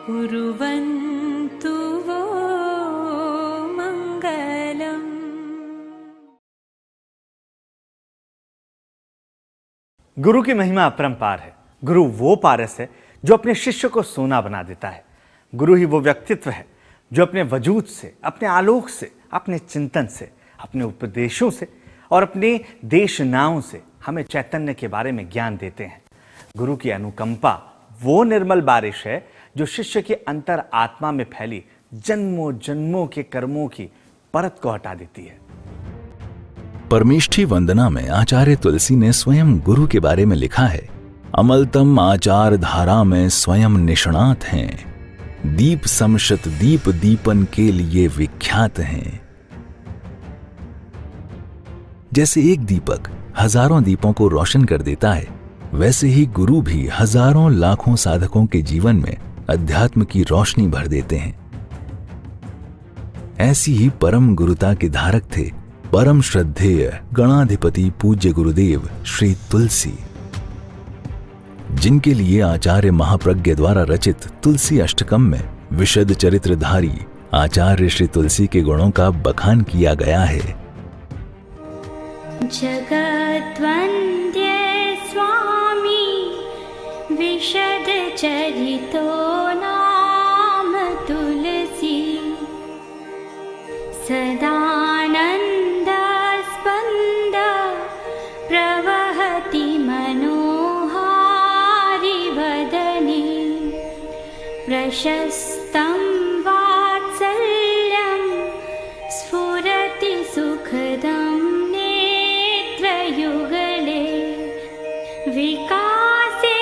कुर्वन्तु वो मङ्गलम्। गुरु की महिमा अपरंपार है। गुरु वो पारस है जो अपने शिष्य को सोना बना देता है। गुरु ही वो व्यक्तित्व है जो अपने वजूद से, अपने आलोक से, अपने चिंतन से, अपने उपदेशों से और अपने देशनाओं से हमें चैतन्य के बारे में ज्ञान देते हैं। गुरु की अनुकंपा वो निर्मल बारिश है जो शिष्य के अंतर आत्मा में फैली जन्मों जन्मों के कर्मों की परत को हटा देती है। परमेष्ठी वंदना में आचार्य तुलसी ने स्वयं गुरु के बारे में लिखा है, अमलतम आचार धारा में स्वयं निष्णात हैं, दीप समशत दीप दीपन के लिए विख्यात हैं। जैसे एक दीपक हजारों दीपों को रोशन कर देता है, वैसे ही गुरु भी हजारों लाखों साधकों के जीवन में अध्यात्म की रोशनी भर देते हैं। ऐसी ही परम गुरुता के धारक थे परम श्रद्धेय गणाधिपति पूज्य गुरुदेव श्री तुलसी, जिनके लिए आचार्य महाप्रज्ञ द्वारा रचित तुलसी अष्टकम में विशद चरित्रधारी आचार्य श्री तुलसी के गुणों का बखान किया गया है। जगद्वन्द्य स्वामी विशद चरितो नाम तुलसी, सदानन्द स्पन्द प्रवहति मनोहारि वदने, प्रशस्तं वात्सल्यं स्फुरति सुखदं नेत्रयुगले, विकासे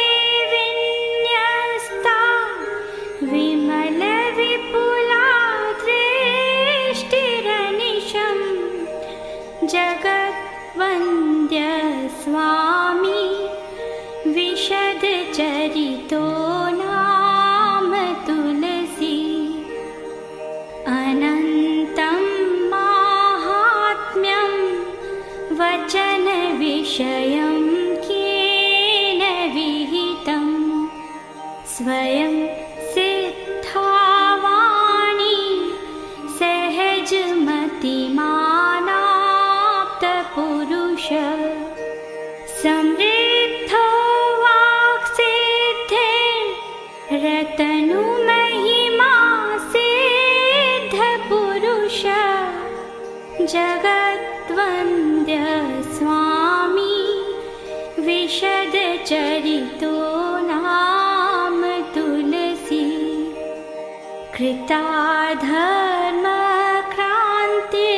विन्यस्ता विमल विपुला दृष्टिरनिशं, जगद्वन्द्य स्वामी विशद चरितो नाम तुलसी, अनन्तं माहात्म्यं वचन विषयं केन विहितं, स्वयं सिद्धावाणी सहजमतिमानाप्त पुरुष, समृद्धो वाक्सिद्धे रतनुमहिमा सिद्ध पुरुष, जगद्वन्द्य स्वामी विशद चरितो नाम तुलसी, कृताधर्म क्रान्ति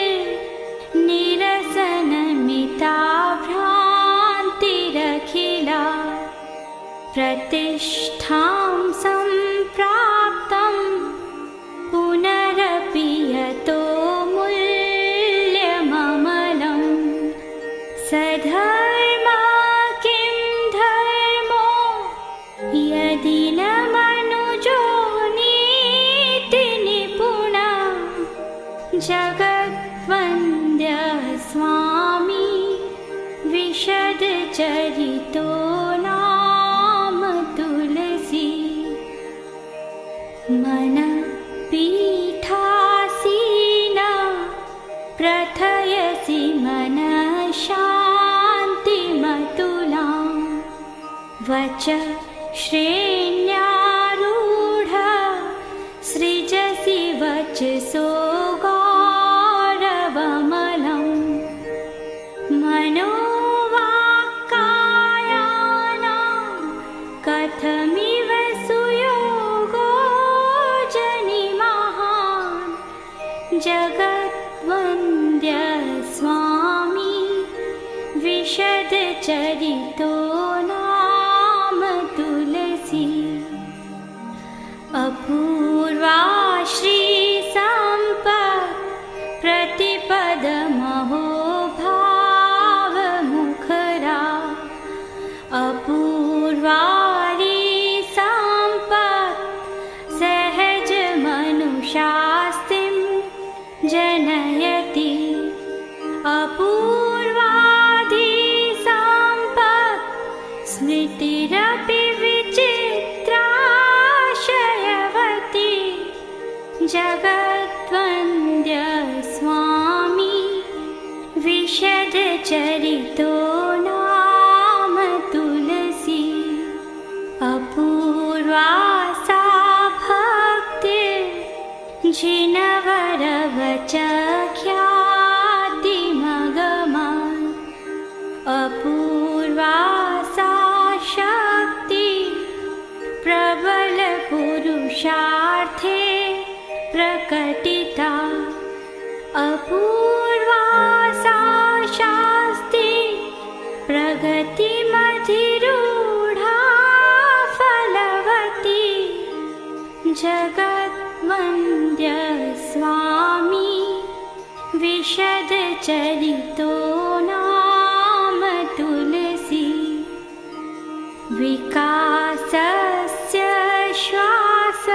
निरसनमिता भ्रान्तिरखिला, प्रतिष्ठां सम्प्राप्तं पुनरपि यतो मूल्यममलं, सधर्म किं धर्मो यदि न मनुजो नीति निपुणा, जगद्वन्द्य स्वामी विशद चरितो नाम तुलसी, मन पीठासीना प्रथयसि मन शान्तिमतुलां, वच श्रेण्यारूढ सृजसि वचसो गौरवमलं, मनोवाक्कायानां कथमिव सुयोगो जनिमहान्, जगद्वन्द्य स्वामी विशद चरितो नाम तुलसी, अपूर्वा श्री सम्पत् प्रतिपद महोभावमुखरा, अपूर्वारी सम्पत् सहज मनुषास्तिं जनयति, अपूर्वाधि सम्पत् स्मृतिरपि विचित्राशयवती, जगद्वन्द्य स्वामी विशद चरितो नाम तुलसी अपूर्वा सा भक्ति जिनवर ख्याति मगमा अपूर्वा सा शक्ति प्रबल पुरुषार्थे प्रकटिता अपूर्वा सा शास्ति प्रगति मधिरूढ़ा फलवती जगद्वन्द्य स्वामी विशद चरितो नाम तुलसी विकासस्य श्वास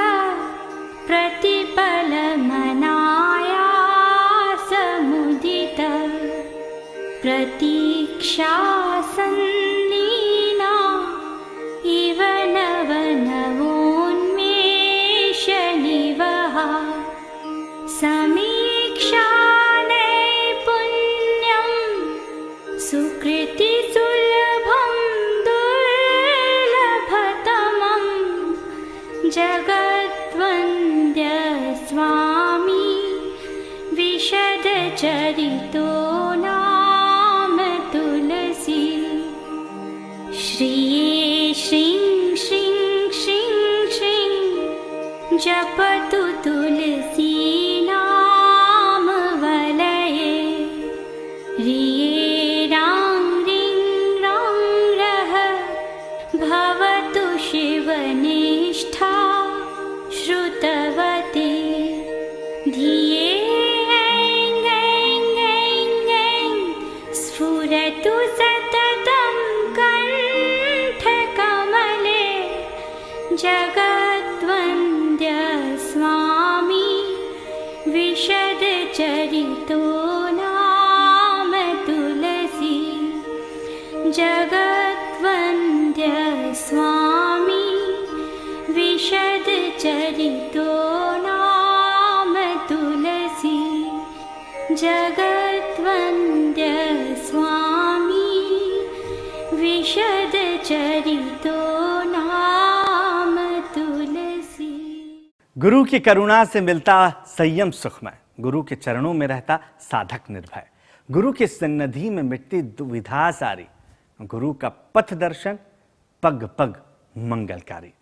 प्रतिपलमनायासमुदित प्रतीक्षासन्नीना इव नवनवोन्मेषनिवहा समीक्षा नैपुण्यं सुकृतिसुलभं दुर्लभतमं जगद्वन्द्य स्वामी विशद चरितो नाम तुलसी श्रिये श्रीं श्रीं श्रीं श्रीं जपतु तुलसी नाम वलये रिये रां रिं रां रः भवतु शिवनिष्ठा श्रुतवती धिये ऐं ऐं ऐं ऐं स्फुरतु सततं कण्ठकमले जगद्वन्द्य स्वामी विशद चरितो नाम तुलसी जगद्वन्द्य स्वामी विशद चरितो नाम तुलसी जगद्वन्द्य स्वामी विशद चरितो नाम तुलसी। गुरु की करुणा से मिलता संयम सुखमय, गुरु के चरणों में रहता साधक निर्भय, गुरु की सन्निधि में मिटती दुविधा सारी, गुरु का पथ दर्शन पग पग मंगलकारी।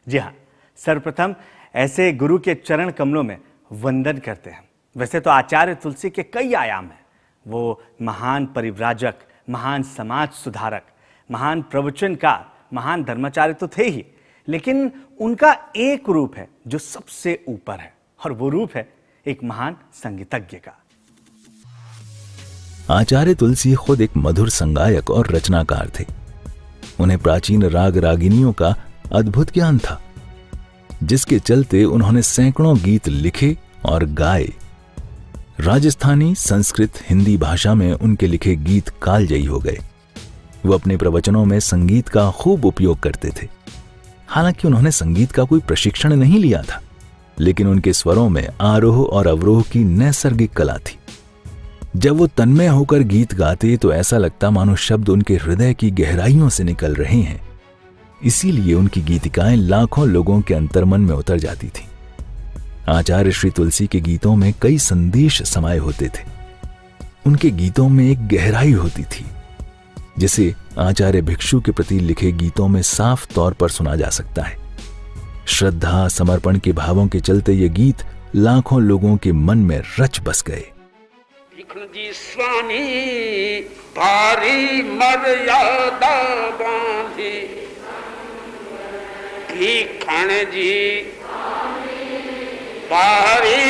जी हाँ, सर्वप्रथम ऐसे गुरु के चरण कमलों में वंदन करते हैं। वैसे तो आचार्य तुलसी के कई आयाम हैं। वो महान परिव्राजक, महान समाज सुधारक, महान प्रवचनकार, महान धर्माचार्य तो थे ही, लेकिन उनका एक रूप है जो सबसे ऊपर है, और वो रूप है एक महान संगीतज्ञ का। आचार्य तुलसी खुद एक मधुर संगायक और रचनाकार थे। उन्हें प्राचीन राग रागिनियों का अद्भुत ज्ञान था, जिसके चलते उन्होंने सैकड़ों गीत लिखे और गाए। राजस्थानी, संस्कृत, हिंदी भाषा में उनके लिखे गीत कालजयी हो गए। वो अपने प्रवचनों में संगीत का खूब उपयोग करते थे। हालांकि उन्होंने संगीत का कोई प्रशिक्षण नहीं लिया था, लेकिन उनके स्वरों में आरोह और अवरोह की नैसर्गिक कला थी। जब वो तन्मय होकर गीत गाते तो ऐसा लगता मानो शब्द उनके हृदय की गहराइयों से निकल रहे हैं। इसीलिए उनकी गीतिकाएं लाखों लोगों के अंतर्मन में उतर जाती थीं। आचार्य श्री तुलसी के गीतों में कई संदेश समाये होते थे। उनके गीतों में एक गहराई होती थी, जिसे आचार्य भिक्षु के प्रति लिखे गीतों में साफ तौर पर सुना जा सकता है। श्रद्धा, समर्पण के भावों के चलते ये गीत लाखों लोगों के मन में रच बस गए। जी स्वामी भारी मर्यादा बांधी, भीखण जी भारी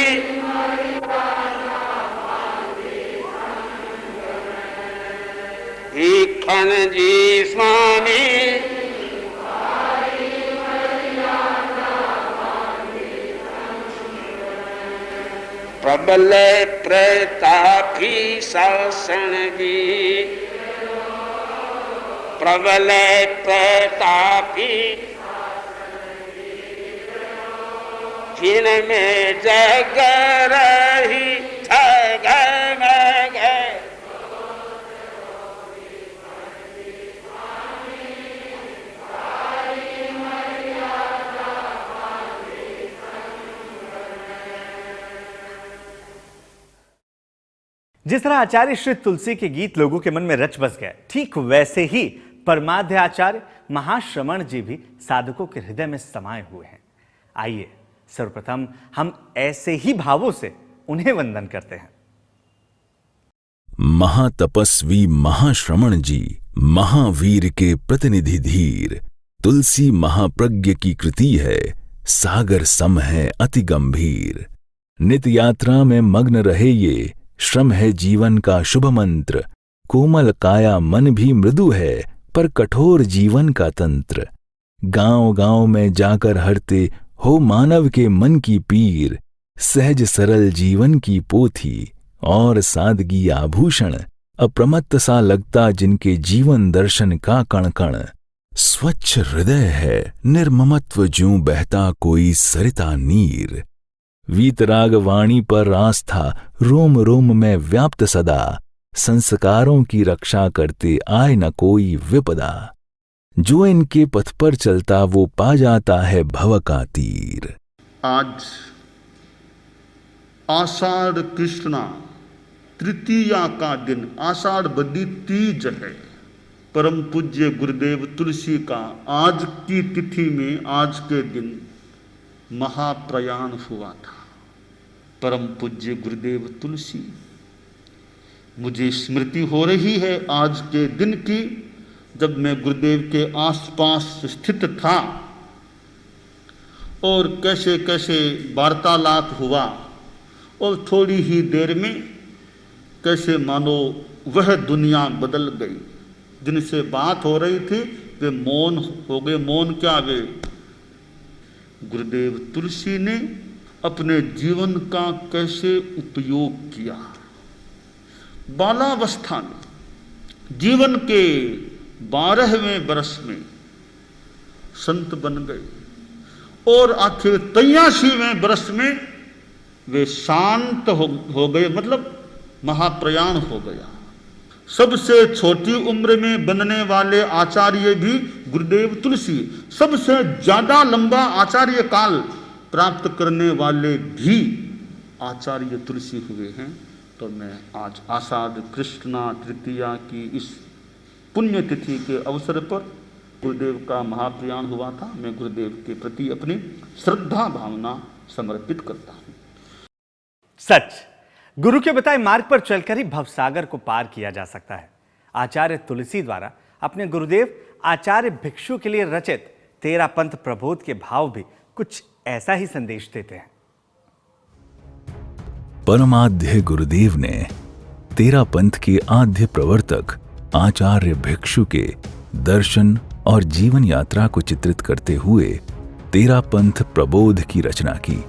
भीखण जी स्वामी प्रबल प्रतापी शासन जी, प्रबल प्रतापी फिन में जग रही जग में गए। जिस तरह आचार्य श्री तुलसी के गीत लोगों के मन में रच बस गए, ठीक वैसे ही परमाध्य आचार्य महाश्रमण जी भी साधकों के हृदय में समाये हुए हैं। आइए सर्वप्रथम हम ऐसे ही भावों से उन्हें वंदन करते हैं। महातपस्वी महाश्रमण जी, महावीर के प्रतिनिधि धीर, तुलसी महाप्रज्ञ की कृति है, सागर सम है अति गंभीर। नित यात्रा में मग्न रहे ये, श्रम है जीवन का शुभ मंत्र। कोमल काया मन भी मृदु है, पर कठोर जीवन का तंत्र। गांव गांव में जाकर हरते हो मानव के मन की पीर। सहज सरल जीवन की पोथी और सादगी आभूषण। अप्रमत्त सा लगता जिनके जीवन दर्शन का कण कण। स्वच्छ हृदय है निर्ममत्व ज्यों बहता कोई सरिता नीर। वीतराग वाणी पर आस्था रोम रोम में व्याप्त सदा। संस्कारों की रक्षा करते आए न कोई विपदा। जो इनके पथ पर चलता वो पा जाता है भव का तीर। आज आषाढ़ कृष्णा तृतीया का दिन, आषाढ़ बदी तीज है। परम पूज्य गुरुदेव तुलसी का आज की तिथि में, आज के दिन महाप्रयाण हुआ था। परम पूज्य गुरुदेव तुलसी, मुझे स्मृति हो रही है आज के दिन की, जब मैं गुरुदेव के आसपास स्थित था और कैसे कैसे वार्तालाप हुआ और थोड़ी ही देर में कैसे मानो वह दुनिया बदल गई। जिनसे बात हो रही थी वे मौन हो गए। मौन क्या वे? गुरुदेव तुलसी ने अपने जीवन का कैसे उपयोग किया। बालावस्था में, जीवन के 12वें वर्ष में संत बन गए और आखिर 83वें वर्ष में वे शांत हो गए, मतलब महाप्रयाण हो गया। सबसे छोटी उम्र में बनने वाले आचार्य भी गुरुदेव तुलसी, सबसे ज्यादा लंबा आचार्य काल प्राप्त करने वाले भी आचार्य तुलसी हुए हैं। तो मैं आज आषाढ़ कृष्णा तृतीया की इस पुण्यतिथि के अवसर पर, गुरुदेव का महाप्रयाण हुआ था, मैं गुरुदेव के प्रति अपनी श्रद्धा भावना समर्पित करता हूँ। सच, गुरु के बताए मार्ग पर चलकर ही भवसागर को पार किया जा सकता है। आचार्य तुलसी द्वारा अपने गुरुदेव आचार्य भिक्षु के लिए रचित 13 पंथ प्रबोध के भाव भी कुछ ऐसा ही संदेश देते हैं। परमाध्य गुरुदेव ने 13 पंथ के आद्य प्रवर्तक आचार्य भिक्षु के दर्शन और जीवन यात्रा को चित्रित करते हुए 13 पंथ प्रबोध की रचना की,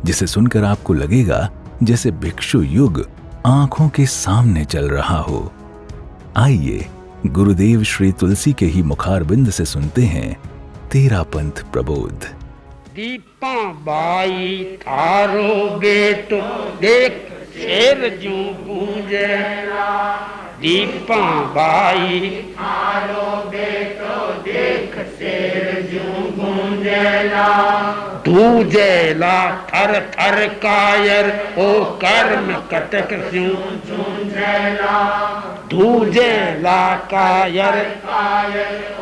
जिसे सुनकर आपको लगेगा जैसे भिक्षु युग आंखों के सामने चल रहा हो। आइए गुरुदेव श्री तुलसी के ही मुखारबिंद से सुनते हैं 13 पंथ प्रबोध। दीपा बाई थारो बेटो देख शेर जू गूंजे। दीपा बाई थारो बेटो देख शेर जू गूंजेला। धूजेला थर थर कायर ओ कर्म कटक स्यूं झूंझेला। धूजेला कायर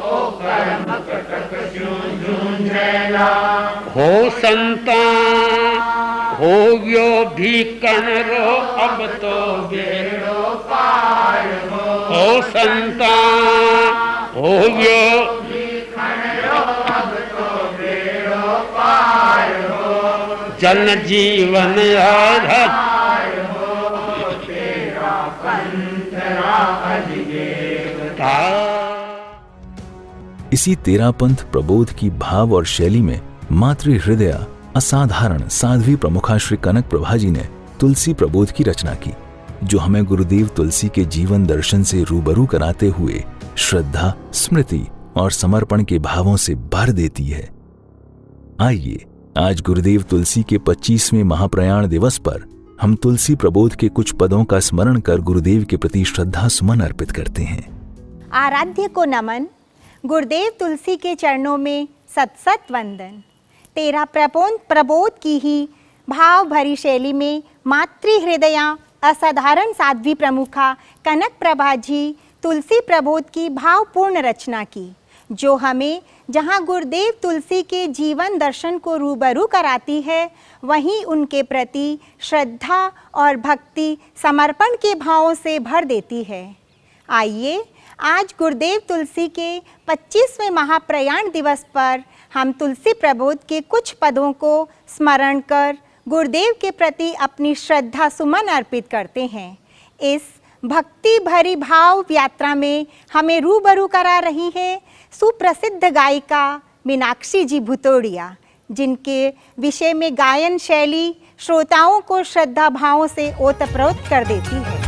ओ कर्म कटक स्यूं झूंझेला। हो संता हो गयो भीकन रो अब तो बेड़ो पार हो संता हो गयो भीकन रो अब तो बेड़ो पार हो। जन जीवन आधार हो तेरा पंथरा अधिदेवता। इसी 13 पंथ प्रबोध की भाव और शैली में मातृ हृदय असाधारण साध्वी प्रमुखा श्री कनक प्रभा जी ने तुलसी प्रबोध की रचना की, जो हमें गुरुदेव तुलसी के जीवन दर्शन से रूबरू कराते हुए श्रद्धा, स्मृति और समर्पण के भावों से भर देती है। आइए आज गुरुदेव तुलसी के 25वें महाप्रयाण दिवस पर हम तुलसी प्रबोध के कुछ पदों का स्मरण कर गुरुदेव के प्रति श्रद्धा सुमन अर्पित करते हैं। आराध्य को नमन, गुरुदेव तुलसी के चरणों में सत सत वंदन। तेरा प्रबोध की ही भाव भरी शैली में मातृ हृदया असाधारण साध्वी प्रमुखा कनक प्रभा जी तुलसी प्रबोध की भावपूर्ण रचना की, जो हमें जहाँ गुरुदेव तुलसी के जीवन दर्शन को रूबरू कराती है, वहीं उनके प्रति श्रद्धा और भक्ति समर्पण के भावों से भर देती है। आइए आज गुरुदेव तुलसी के 25वें महाप्रयाण दिवस पर हम तुलसी प्रबोध के कुछ पदों को स्मरण कर गुरुदेव के प्रति अपनी श्रद्धा सुमन अर्पित करते हैं। इस भक्ति भरी भाव यात्रा में हमें रूबरू करा रही है सुप्रसिद्ध गायिका मीनाक्षी जी भुतोड़िया, जिनके विषय में गायन शैली श्रोताओं को श्रद्धा भावों से ओतप्रोत कर देती है।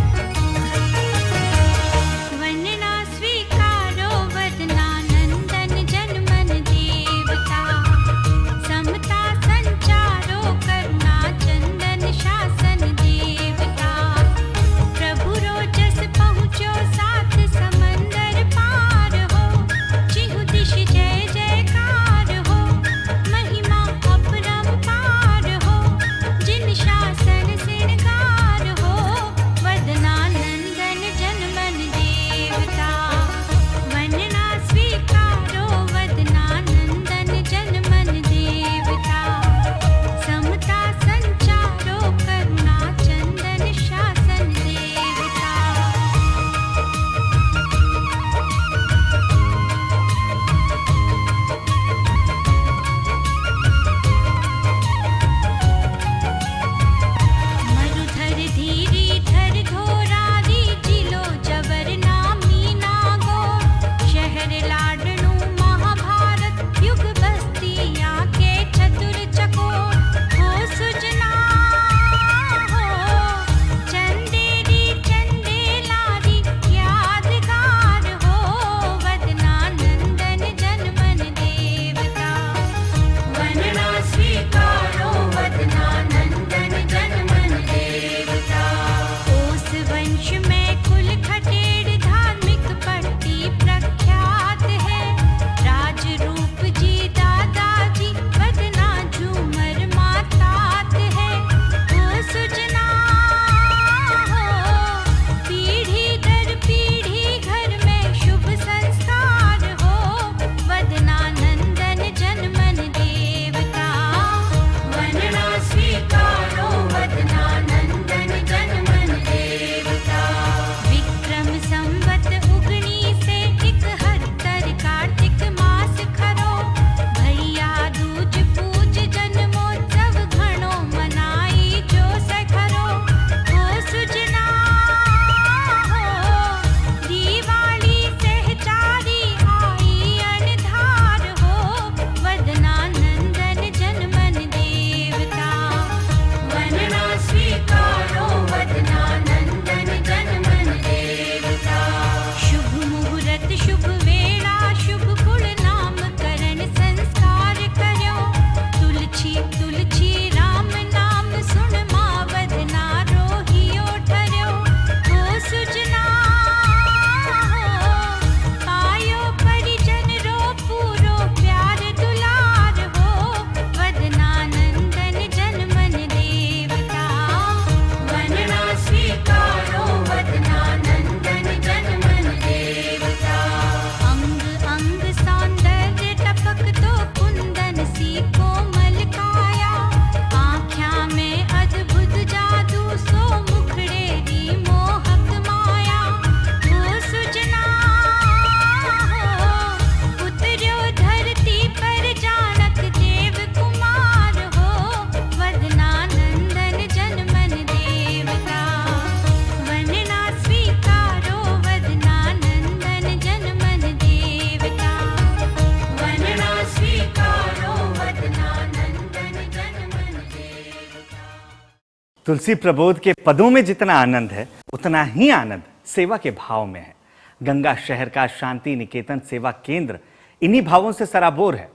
तुलसी प्रबोध के पदों में जितना आनंद है, उतना ही आनंद सेवा के भाव में है। गंगा शहर का शांति निकेतन सेवा केंद्र इन्हीं भावों से सराबोर है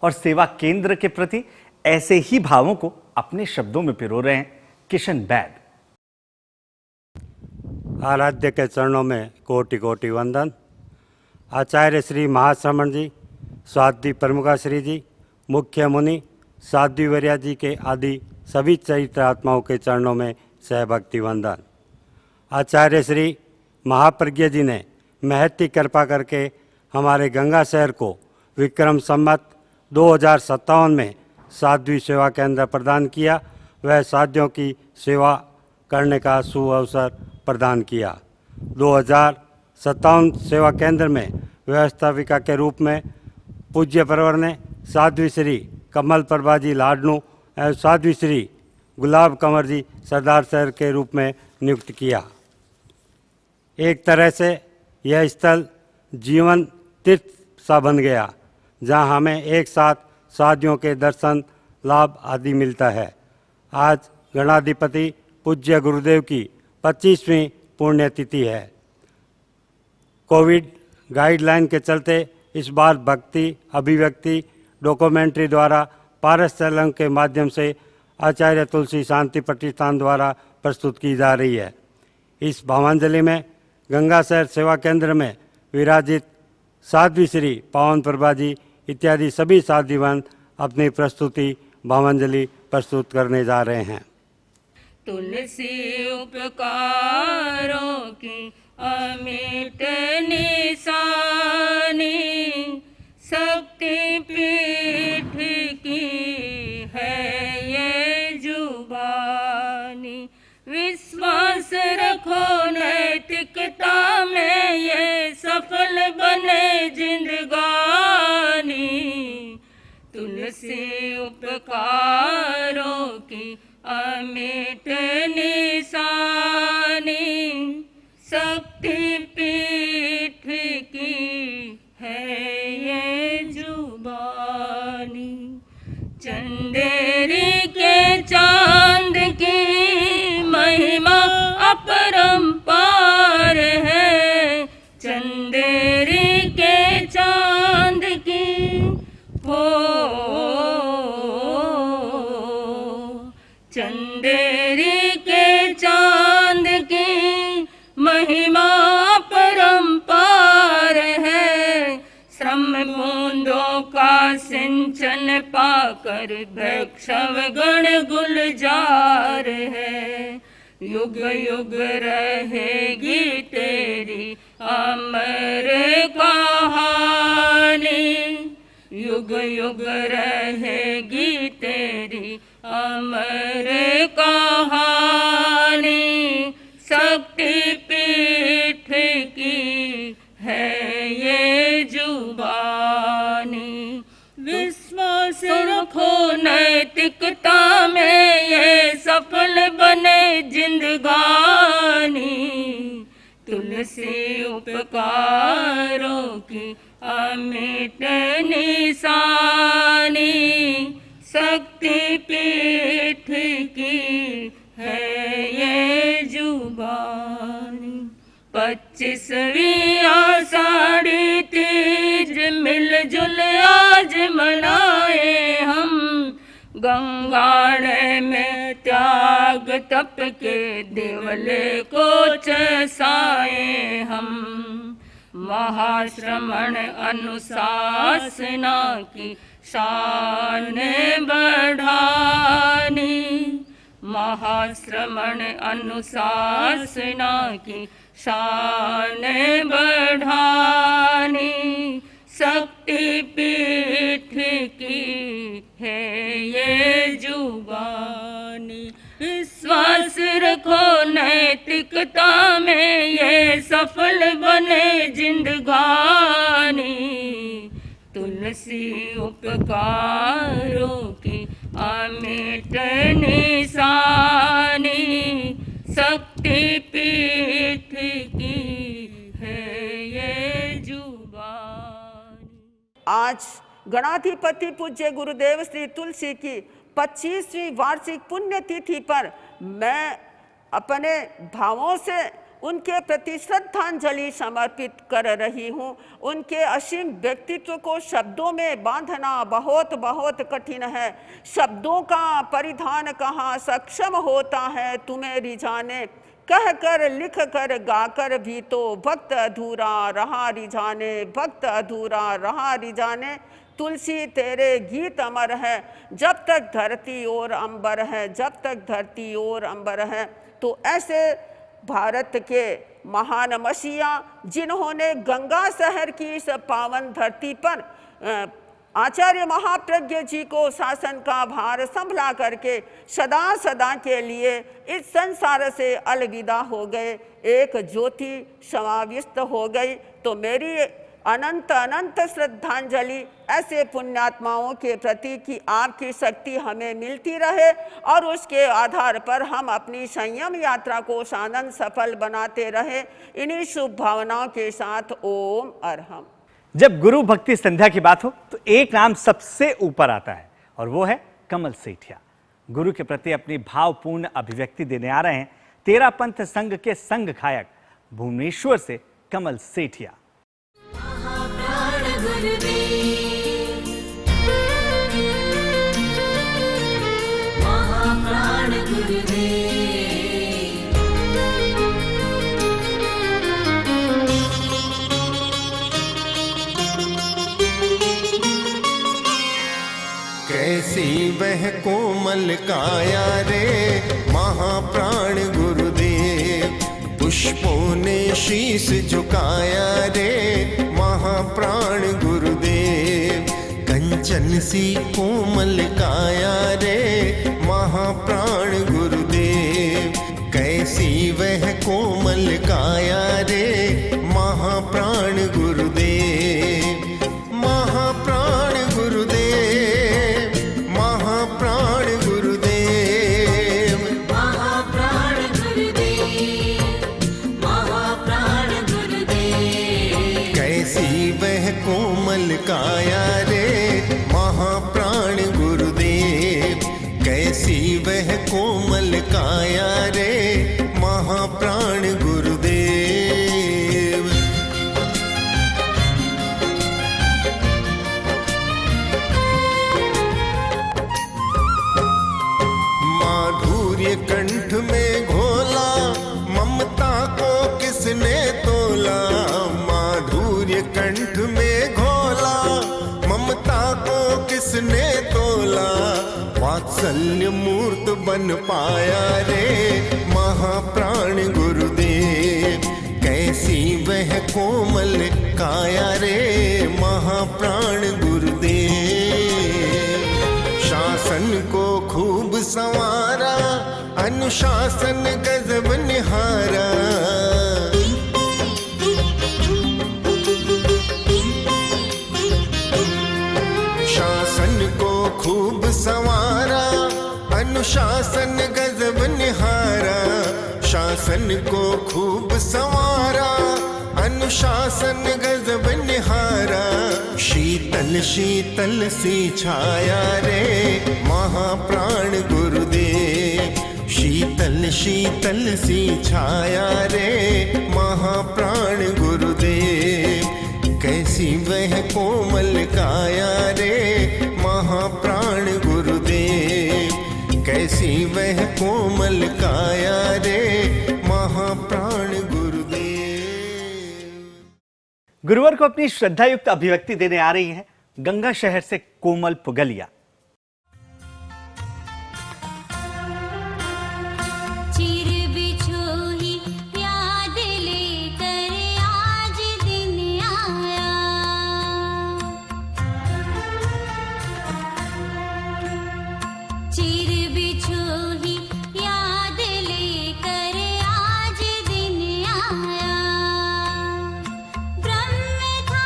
और सेवा केंद्र के प्रति ऐसे ही भावों को अपने शब्दों में पिरो रहे हैं किशन बैग। आराध्य के चरणों में कोटि कोटि वंदन। आचार्य श्री महाश्रमण जी, स्वाध्वी प्रमुखाश्री जी, मुख्य मुनि साध्वी वर्या जी के आदि सभी चरित्र आत्माओं के चरणों में सहभक्ति वंदन। आचार्य श्री महाप्रज्ञ जी ने महती कृपा करके हमारे गंगा शहर को विक्रम संवत 2057 में साध्वी सेवा केंद्र प्रदान किया। वह साध्यों की सेवा करने का सुअवसर प्रदान किया। 2057 सेवा केंद्र में व्यवस्थापिका के रूप में पूज्य परवर ने साध्वी श्री कमल प्रभा जी लाडनू एवं साध्वी श्री गुलाब कंवर जी सरदार शहर के रूप में नियुक्त किया। एक तरह से यह स्थल जीवन तीर्थ सा बन गया, जहां हमें एक साथ साधियों के दर्शन लाभ आदि मिलता है। आज गणाधिपति पूज्य गुरुदेव की 25वीं पुण्यतिथि है। कोविड गाइडलाइन के चलते इस बार भक्ति अभिव्यक्ति डॉक्यूमेंट्री द्वारा पारस तेलंग के माध्यम से आचार्य तुलसी शांति प्रतिष्ठान द्वारा प्रस्तुत की जा रही है। इस भावांजलि में गंगा शहर सेवा केंद्र में विराजित साध्वी श्री पावन प्रभा जी इत्यादि सभी साध्वीगण अपनी प्रस्तुति भावांजलि प्रस्तुत करने जा रहे हैं। तुलसी उपकारों की अमिट निशानी, शक्ति पीठ की है ये जुबानी। विश्वास रखो नैतिकता में, ये सफल बने जिंदगानी। तुलसी उपकारों की अमिट निशानी, शक्ति पीठ की है ये जुबानी। चंदेरी के चांद की महिमा अपरंपार है। चंदेरी के चांद की हो, चंदेरी के चांद की महिमा परंपार है। श्रम बूंदों का सिंचन पाकर भक्षव गण गुलजार है। युग युग रहेगी तेरी अमर कहानी। युग युग रहेगी तेरी अमर कहानी। शक्ति पीठ की है ये जुबानी। विश्वास रखो नैतिकता में, ये सफल बने जिंदगानी। तुलसी उपकारों की अमिट निशानी, शक्ति पीठ की है ये जुबानी। 25वीं आषाढ़ी तीज मिलजुल आज मनाए हम। गंगाड़ में त्याग तप के देवले को चसाए हम। महाश्रमण अनुशासना की शान बढ़ानी। महाश्रमण अनुशासना की शान बढ़ानी। शक्ति पीठ की है ये जुबानी। विश्वास रखो नैतिकता में, ये सफल बने जिंदगानी। तुलसी उपकारों की अमिट निशानी, शक्ति पीठ की है ये जुबानी। आज गणाधिपति पूज्य गुरुदेव श्री तुलसी की 25वीं वार्षिक पुण्यतिथि पर मैं अपने भावों से उनके प्रति श्रद्धांजलि समर्पित कर रही हूँ। उनके असीम व्यक्तित्व को शब्दों में बांधना बहुत बहुत कठिन है। शब्दों का परिधान कहाँ सक्षम होता है तुम्हें रिझाने, कह कर लिख कर गाकर भी तो भक्त अधूरा रहा रिझाने, भक्त अधूरा रहा रिझाने। तुलसी तेरे गीत अमर है जब तक धरती और अंबर है, जब तक धरती और अंबर है। तो ऐसे भारत के महान मसीहा जिन्होंने गंगा शहर की इस पावन धरती पर आचार्य महाप्रज्ञ जी को शासन का भार संभला करके सदा सदा के लिए इस संसार से अलविदा हो गए, एक ज्योति समाविष्ट हो गई। तो मेरी अनंत अनंत श्रद्धांजलि ऐसे पुण्यात्माओं के प्रति कि आपकी शक्ति हमें मिलती रहे और उसके आधार पर हम अपनी संयम यात्रा को आनंद सफल बनाते रहे। इन्हीं शुभ भावनाओं के साथ ओम अरहम। जब गुरु भक्ति संध्या की बात हो तो एक नाम सबसे ऊपर आता है और वो है कमल सेठिया। गुरु के प्रति अपनी भावपूर्ण अभिव्यक्ति देने आ रहे हैं तेरा पंथ संघ के संघ खायक भुवनेश्वर से कमल सेठिया। कैसी वह कोमल काया रे महाप्राण गुरुदेव, पुष्पों ने शीश झुकाया रे महाप्राण गुरुदेव। कंचन सी कोमल काया रे महाप्राण गुरुदेव, कैसी वह कोमल काया रे महाप्राण गुरुदेव। महाप्राण गुरुदेव, महाप्राण गुरुदेव, महाप्राण गुरुदेव, महाप्राण गुरुदेव। कैसी वह कोमल काया रे महाप्राण गुरुदेव, कैसी वह कोमल काया रे महाप्राण गुरुदेव। माधुर्य कंठ में घोला ममता को किसने तोला, माधुर्य कंठ में घोला ममता को किसने तोला। वात्सल्य मूर्त बन पाया रे महाप्राण गुरुदेव, कैसी वह कोमल काया रे महाप्राण गुरुदेव। शासन को खूब संवारा अनुशासन गजब निहारा, शासन को खूब संवारा अनुशासन गजब निहारा, शासन को खूब संवारा अनुशासन गजब निहारा। शीतल शीतल सी छाया रे महाप्राण गुरुदेव, शीतल शीतल सी छाया रे महाप्राण गुरुदेव। कैसी वह कोमल काया रे महाप्राण गुरुदेव, कैसी वह कोमल काया रे महाप्राण गुरुदेव। गुरुवर को अपनी श्रद्धायुक्त अभिव्यक्ति देने आ रही हैं गंगा शहर से कोमल पुगलिया। ब्रह्म था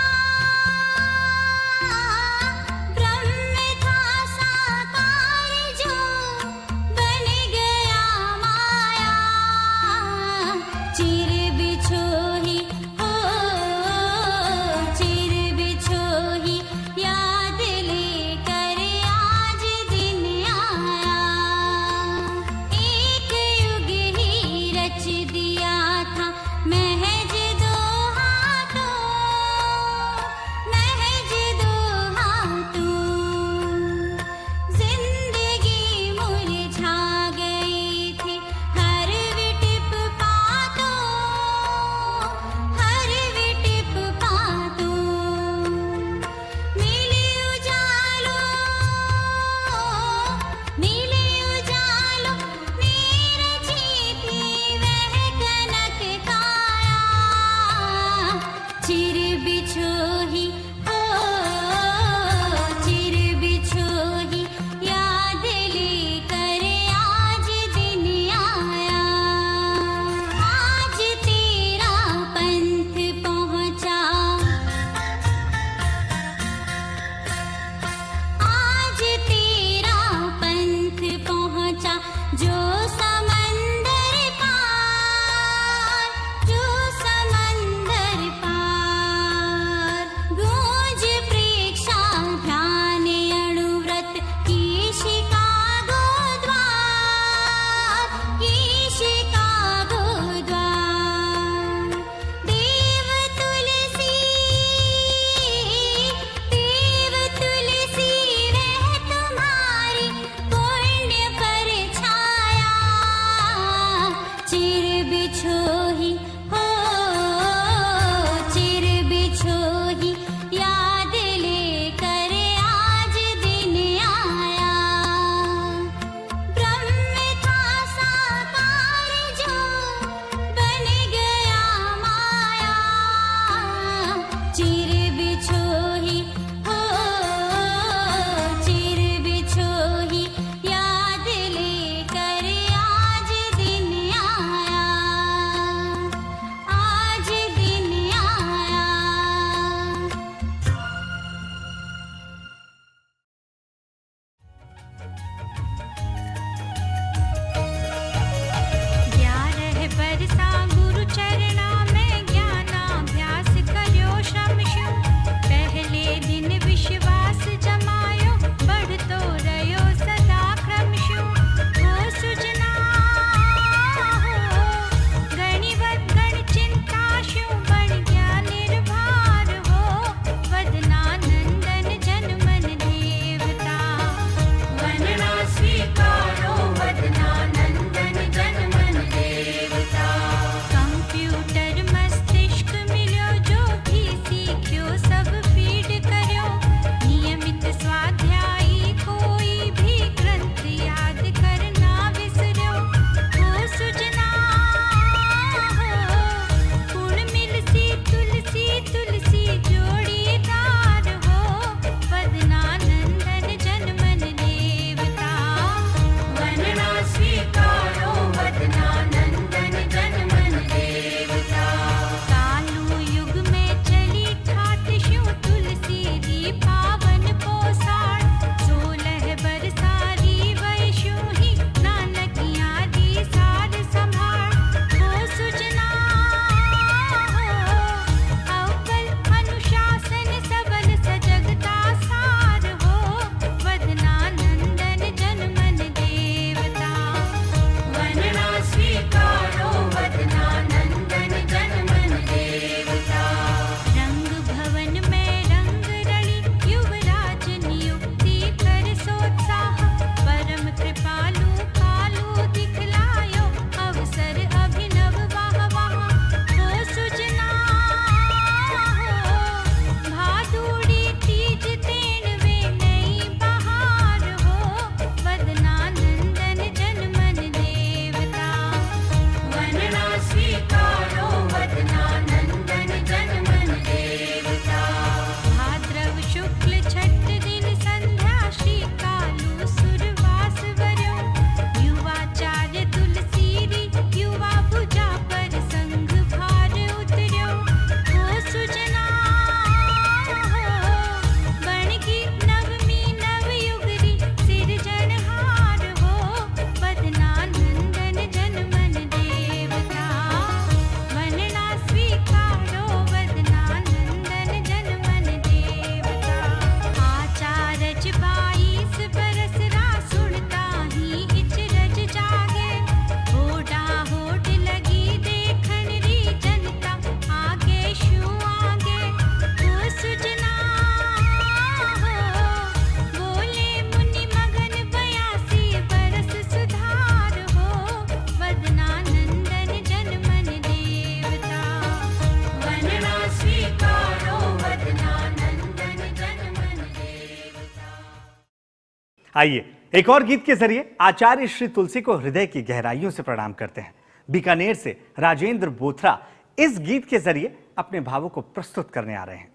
आइए एक और गीत के जरिए आचार्य श्री तुलसी को हृदय की गहराइयों से प्रणाम करते हैं। बीकानेर से राजेंद्र बोथरा इस गीत के जरिए अपने भावों को प्रस्तुत करने आ रहे हैं।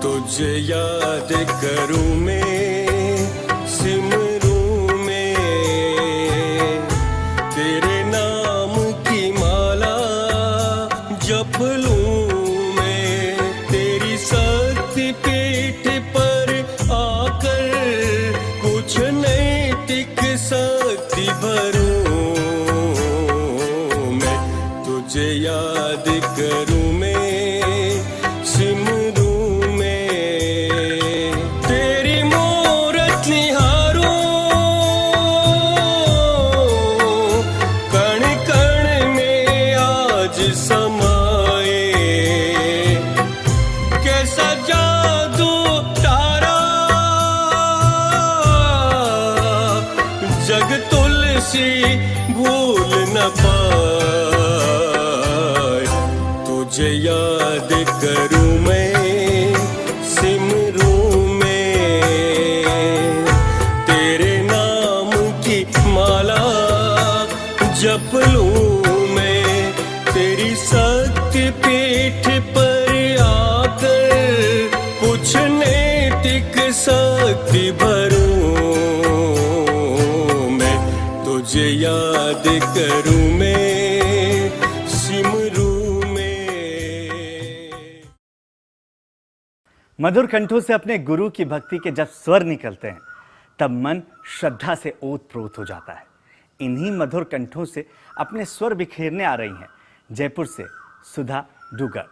तुझे याद करूं मैं, सिमरूं मैं, तेरे नाम की माला जप लूं मैं, तेरी शक्ति पीठ पर आकर कुछ नैतिक शक्ति भरूं मैं, तुझे याद करूं मैं, सिमरूं भूल न पाए, तुझे याद करूं मैं, सिमरूं मैं, तेरे नाम की माला जप लूं मैं, तेरी शक्ति पीठ पर आकर कुछ नैतिक शक्ति भरूं, तुझे याद करूं मैं, सिमरूं मैं। मधुर कंठों से अपने गुरु की भक्ति के जब स्वर निकलते हैं तब मन श्रद्धा से ओत-प्रोत हो जाता है। इन्हीं मधुर कंठों से अपने स्वर बिखेरने आ रही हैं जयपुर से सुधा डुगर।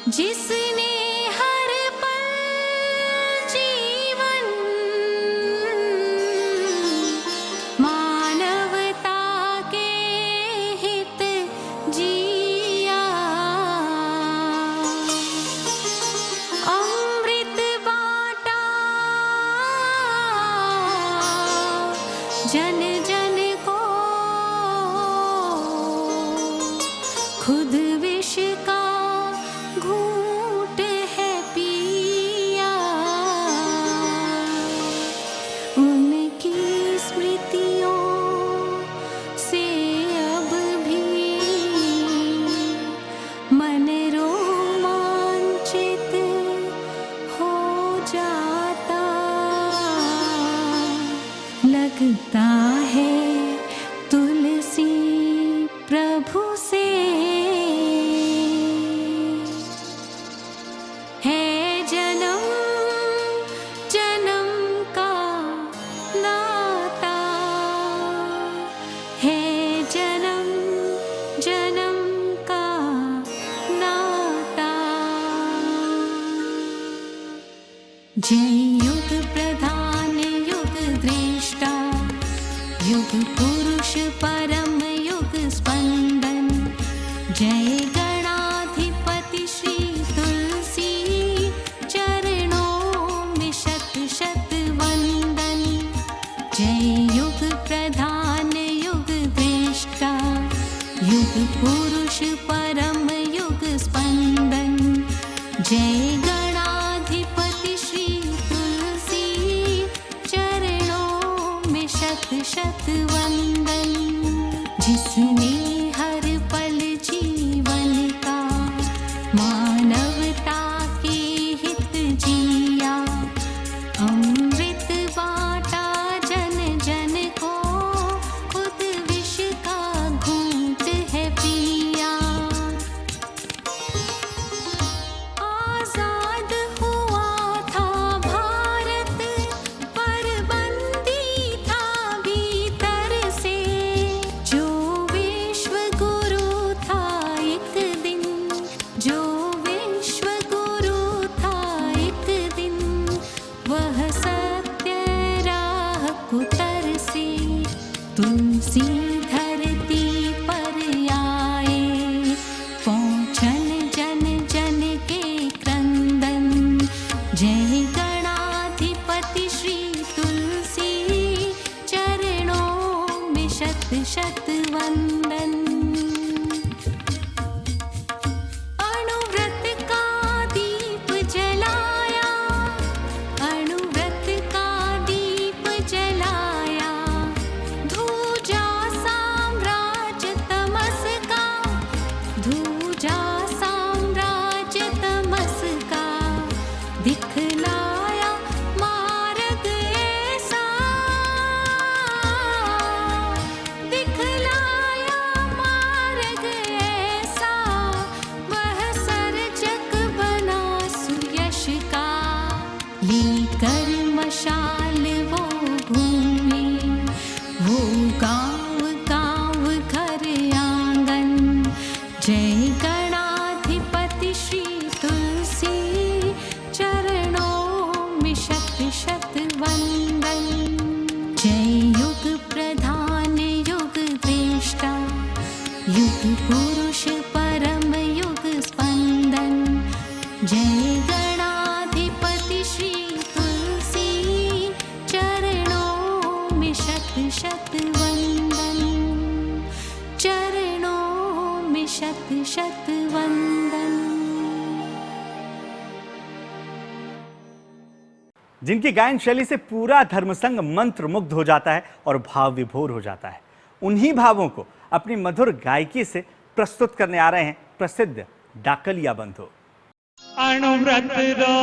जिसने हर पल जीवन मानवता के हित जिया, अमृत बांटा जन जन को, खुद विष का घूंट है पिया, उनकी स्मृतियों से अब भी मन रोमांचित हो जाता, लगता है तुलसी प्रभु से जय युग प्रधान युग दृष्टा, युग पुरुष परम युग स्पंदन, जय गणाधिपति श्री तुलसी चरणों में शत शत वंदन, जय युग प्रधान युग दृष्टा, युग पुरुष परम युग स्पंदन, जय शत वंदन, जिसने हर पल जीवन का मानवता के हित जिया, अमृत बांटा जन जन को, खुद विष का घूंट है पिया, आजाद जय गणाधिपति श्री तुलसी चरणों में शत शत वंदन। जय युग प्रधान युग दृष्टा युग पुरुष परम युग स्पंदन। जय गणाधिपति श्री तुलसी चरणों में शत शत वंदन। चरणों में शत शत वंदन। जिनकी गायन शैली से पूरा धर्मसंघ मंत्र मुग्ध हो जाता है और भाव विभोर हो जाता है, उन्हीं भावों को अपनी मधुर गायकी से प्रस्तुत करने आ रहे हैं प्रसिद्ध डाकलिया बंधु। अणुव्रत रो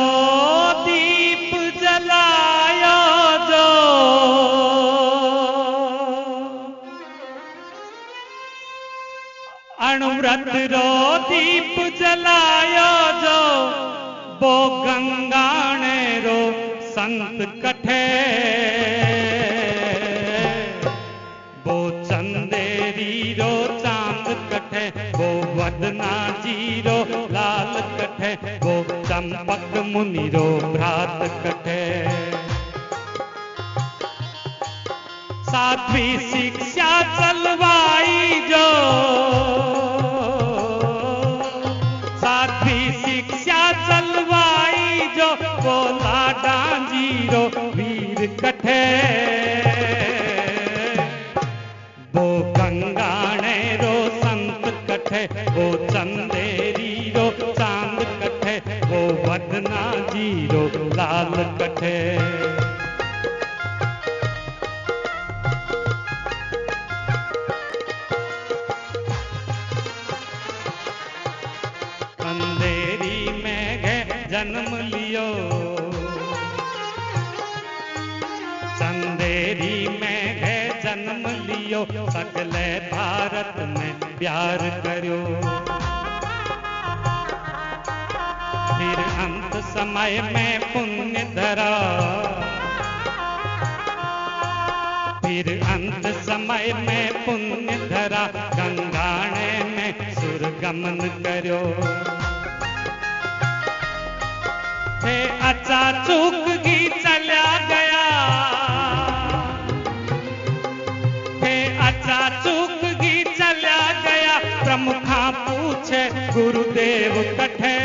दीप जलायो जो, अणुव्रत रो दीप जलायो जो, वो गंगाणे रो संत कठे, वो चंदेरी रो चांद कठे, वो वदना जी रो लाल कठे, वो चंपक मुनि रो भ्रात कठे। साध्वी शिक्षा चलवाई जो, साध्वी शिक्षा चलवाई जो, वो लाडा जी रो वीर कठे, वो गंगाणे रो संत कठे, वो चंदेरी रो चांद कठे, वो वदना जी रो लाल कठे। अंधेरी में है जन्म लियो, चंदेरी में है जन्म लियो, सगले भारत में प्यार करो। फिर अंत समय में पुण्य धरा, फिर अंत समय में पुण्य धरा, गंगाणे में सुरगमन करो। हे अच्छा चूक ही चला गया, हे अच्छा चूक ही चला गया, प्रमुखा पूछे गुरुदेव कठे,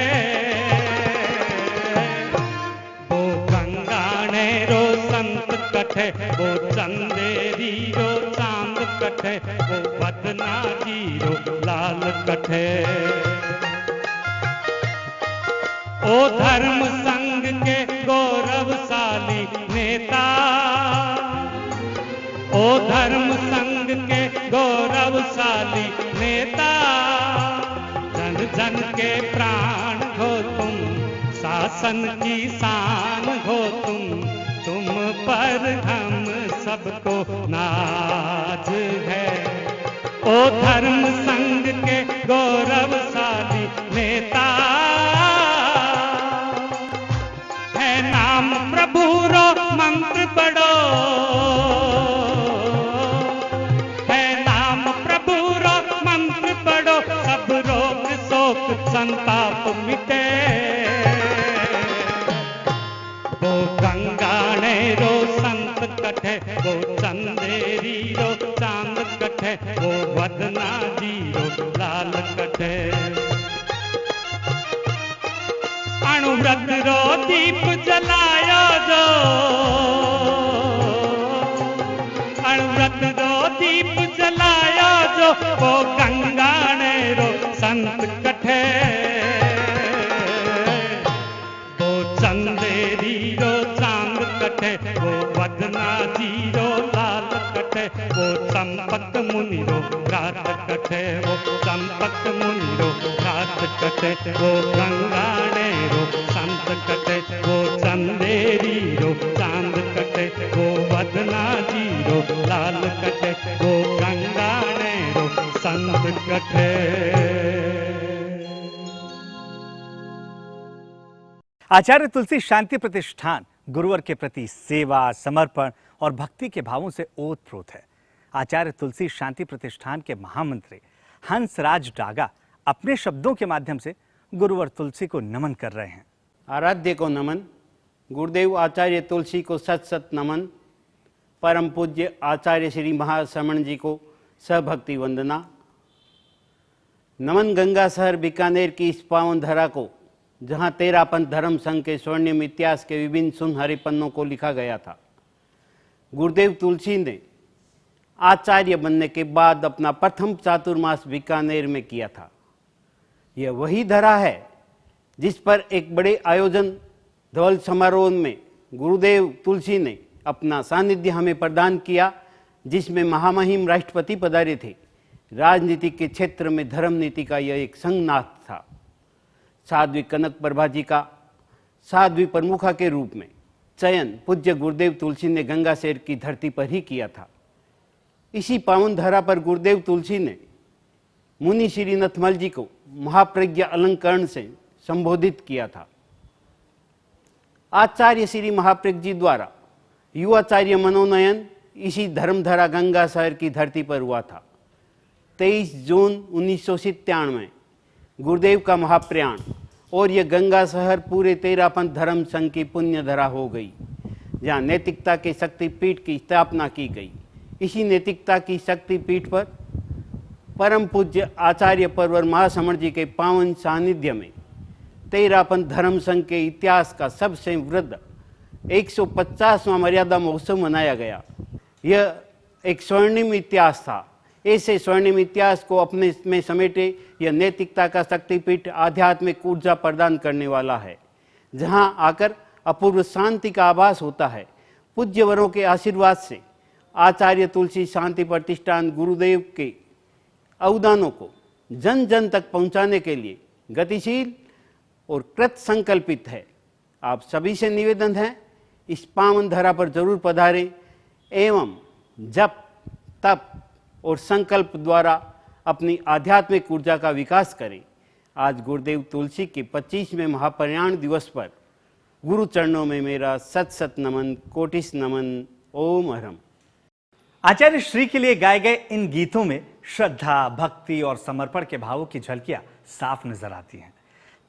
वो गंगाणे रो संत कठे, वो चंदेरी रो चांद कठे, वो वदना जी रो लाल कठे। ओ धर्म संघ के गौरवशाली नेता, ओ धर्म संघ के गौरवशाली नेता, जन जन के प्राण हो तुम, शासन की शान हो तुम पर हम सबको नाज है। ओ धर्म संघ के गौरवशाली नेता, है नाम प्रभु रो मंत्र बड़ो, है नाम प्रभु रो मंत्र बड़ो, सब रोग शोक संताप मिटे। वो गंगाणे रो संत कठे, वो चंदेरी रो चांद कठे, वो वदना जी रो लाल कठे। अणुव्रत रो दीप जलायो जो, अणुव्रत रो दीप जलायो जो, वो गंगाणे रो संत कठे, वो चंदेरी रो चांद कठे, वो वदना जी रो लाल कठे, वो चंपक मुनि रो भ्रात कठे, वो चंपक मुनि रो भ्रात कठे, वो गंगाणे रो संत कठे, वो चंदेरी रो चांद कठे, वो वदना जी रो लाल कठे, वो गंगाणे रो संत कठे। आचार्य तुलसी शांति प्रतिष्ठान गुरुवर के प्रति सेवा, समर्पण और भक्ति के भावों से ओतप्रोत है। आचार्य तुलसी शांति प्रतिष्ठान के महामंत्री हंसराज डागा अपने शब्दों के माध्यम से गुरुवर तुलसी को नमन कर रहे हैं। आराध्य को नमन, गुरुदेव आचार्य तुलसी को सत सत नमन, परम पूज्य आचार्य श्री महाश्रमण जी को सहभक्ति वंदना। नमन गंगा शहर बीकानेर की इस पावन धरा को, जहाँ 13 पंथ धर्म संघ के स्वर्णिम इतिहास के विभिन्न सुनहरे पन्नों को लिखा गया था। गुरुदेव तुलसी ने आचार्य बनने के बाद अपना प्रथम चातुर्मास बीकानेर में किया था। यह वही धरा है जिस पर एक बड़े आयोजन ध्वल समारोह में गुरुदेव तुलसी ने अपना सानिध्य हमें प्रदान किया, जिसमें महामहिम राष्ट्रपति पधारे थे। राजनीति के क्षेत्र में धर्म नीति का यह एक संघनाथ था। साध्वी कनक प्रभा जी का साध्वी प्रमुखा के रूप में चयन पूज्य गुरुदेव तुलसी ने गंगा शहर की धरती पर ही किया था। इसी पावन धरा पर गुरुदेव तुलसी ने मुनि श्री नथमल जी को महाप्रज्ञा अलंकरण से संबोधित किया था। आचार्य श्री महाप्रज्ञ जी द्वारा युवाचार्य मनोनयन इसी धर्मधरा गंगा शहर की धरती पर हुआ था। 23 जून 1997 में गुरुदेव का महाप्रयाण और यह गंगा शहर पूरे 13 पंथ धर्म संघ की पुण्य धरा हो गई, जहाँ नैतिकता के शक्तिपीठ की स्थापना की गई। इसी नैतिकता की शक्तिपीठ पर परम पूज्य आचार्य परवर महाश्रमण जी के पावन सानिध्य में 13 पंथ धर्म संघ के इतिहास का सबसे वृद्ध 150वां मर्यादा महोत्सव मनाया गया। यह एक स्वर्णिम इतिहास था। ऐसे स्वर्णिम इतिहास को अपने में समेटे यह नैतिकता का शक्तिपीठ आध्यात्मिक ऊर्जा प्रदान करने वाला है, जहां आकर अपूर्व शांति का आभास होता है। पूज्यवरों के आशीर्वाद से आचार्य तुलसी शांति प्रतिष्ठान गुरुदेव के अवदानों को जन जन तक पहुंचाने के लिए गतिशील और कृत संकल्पित है। आप सभी से निवेदन है, इस पावन धरा पर जरूर पधारें एवं जप तप और संकल्प द्वारा अपनी आध्यात्मिक ऊर्जा का विकास करें। आज गुरुदेव तुलसी के 25वें महाप्रयाण दिवस पर गुरु चरणों में मेरा सत सत नमन, कोटिस नमन। ओम अरहम। आचार्य श्री के लिए गाए गए इन गीतों में श्रद्धा, भक्ति और समर्पण के भावों की झलकियां साफ नजर आती हैं।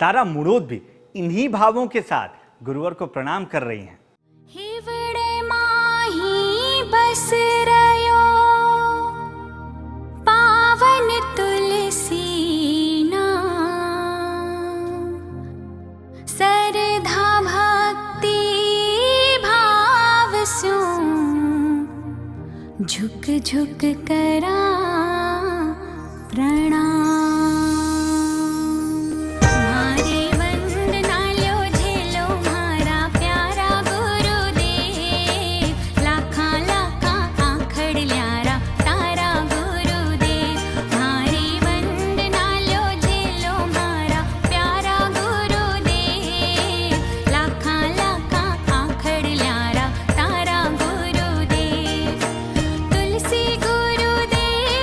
तारा मुड़ोद भी इन्हीं भावों के साथ गुरुवर को प्रणाम कर रही हैं। हिवड़े माही बस रयो पावन तुलसी नाम, सरधा भक्ति भाव स्यो झुक झुक करा प्रणाम। तुलसी गुरुदेव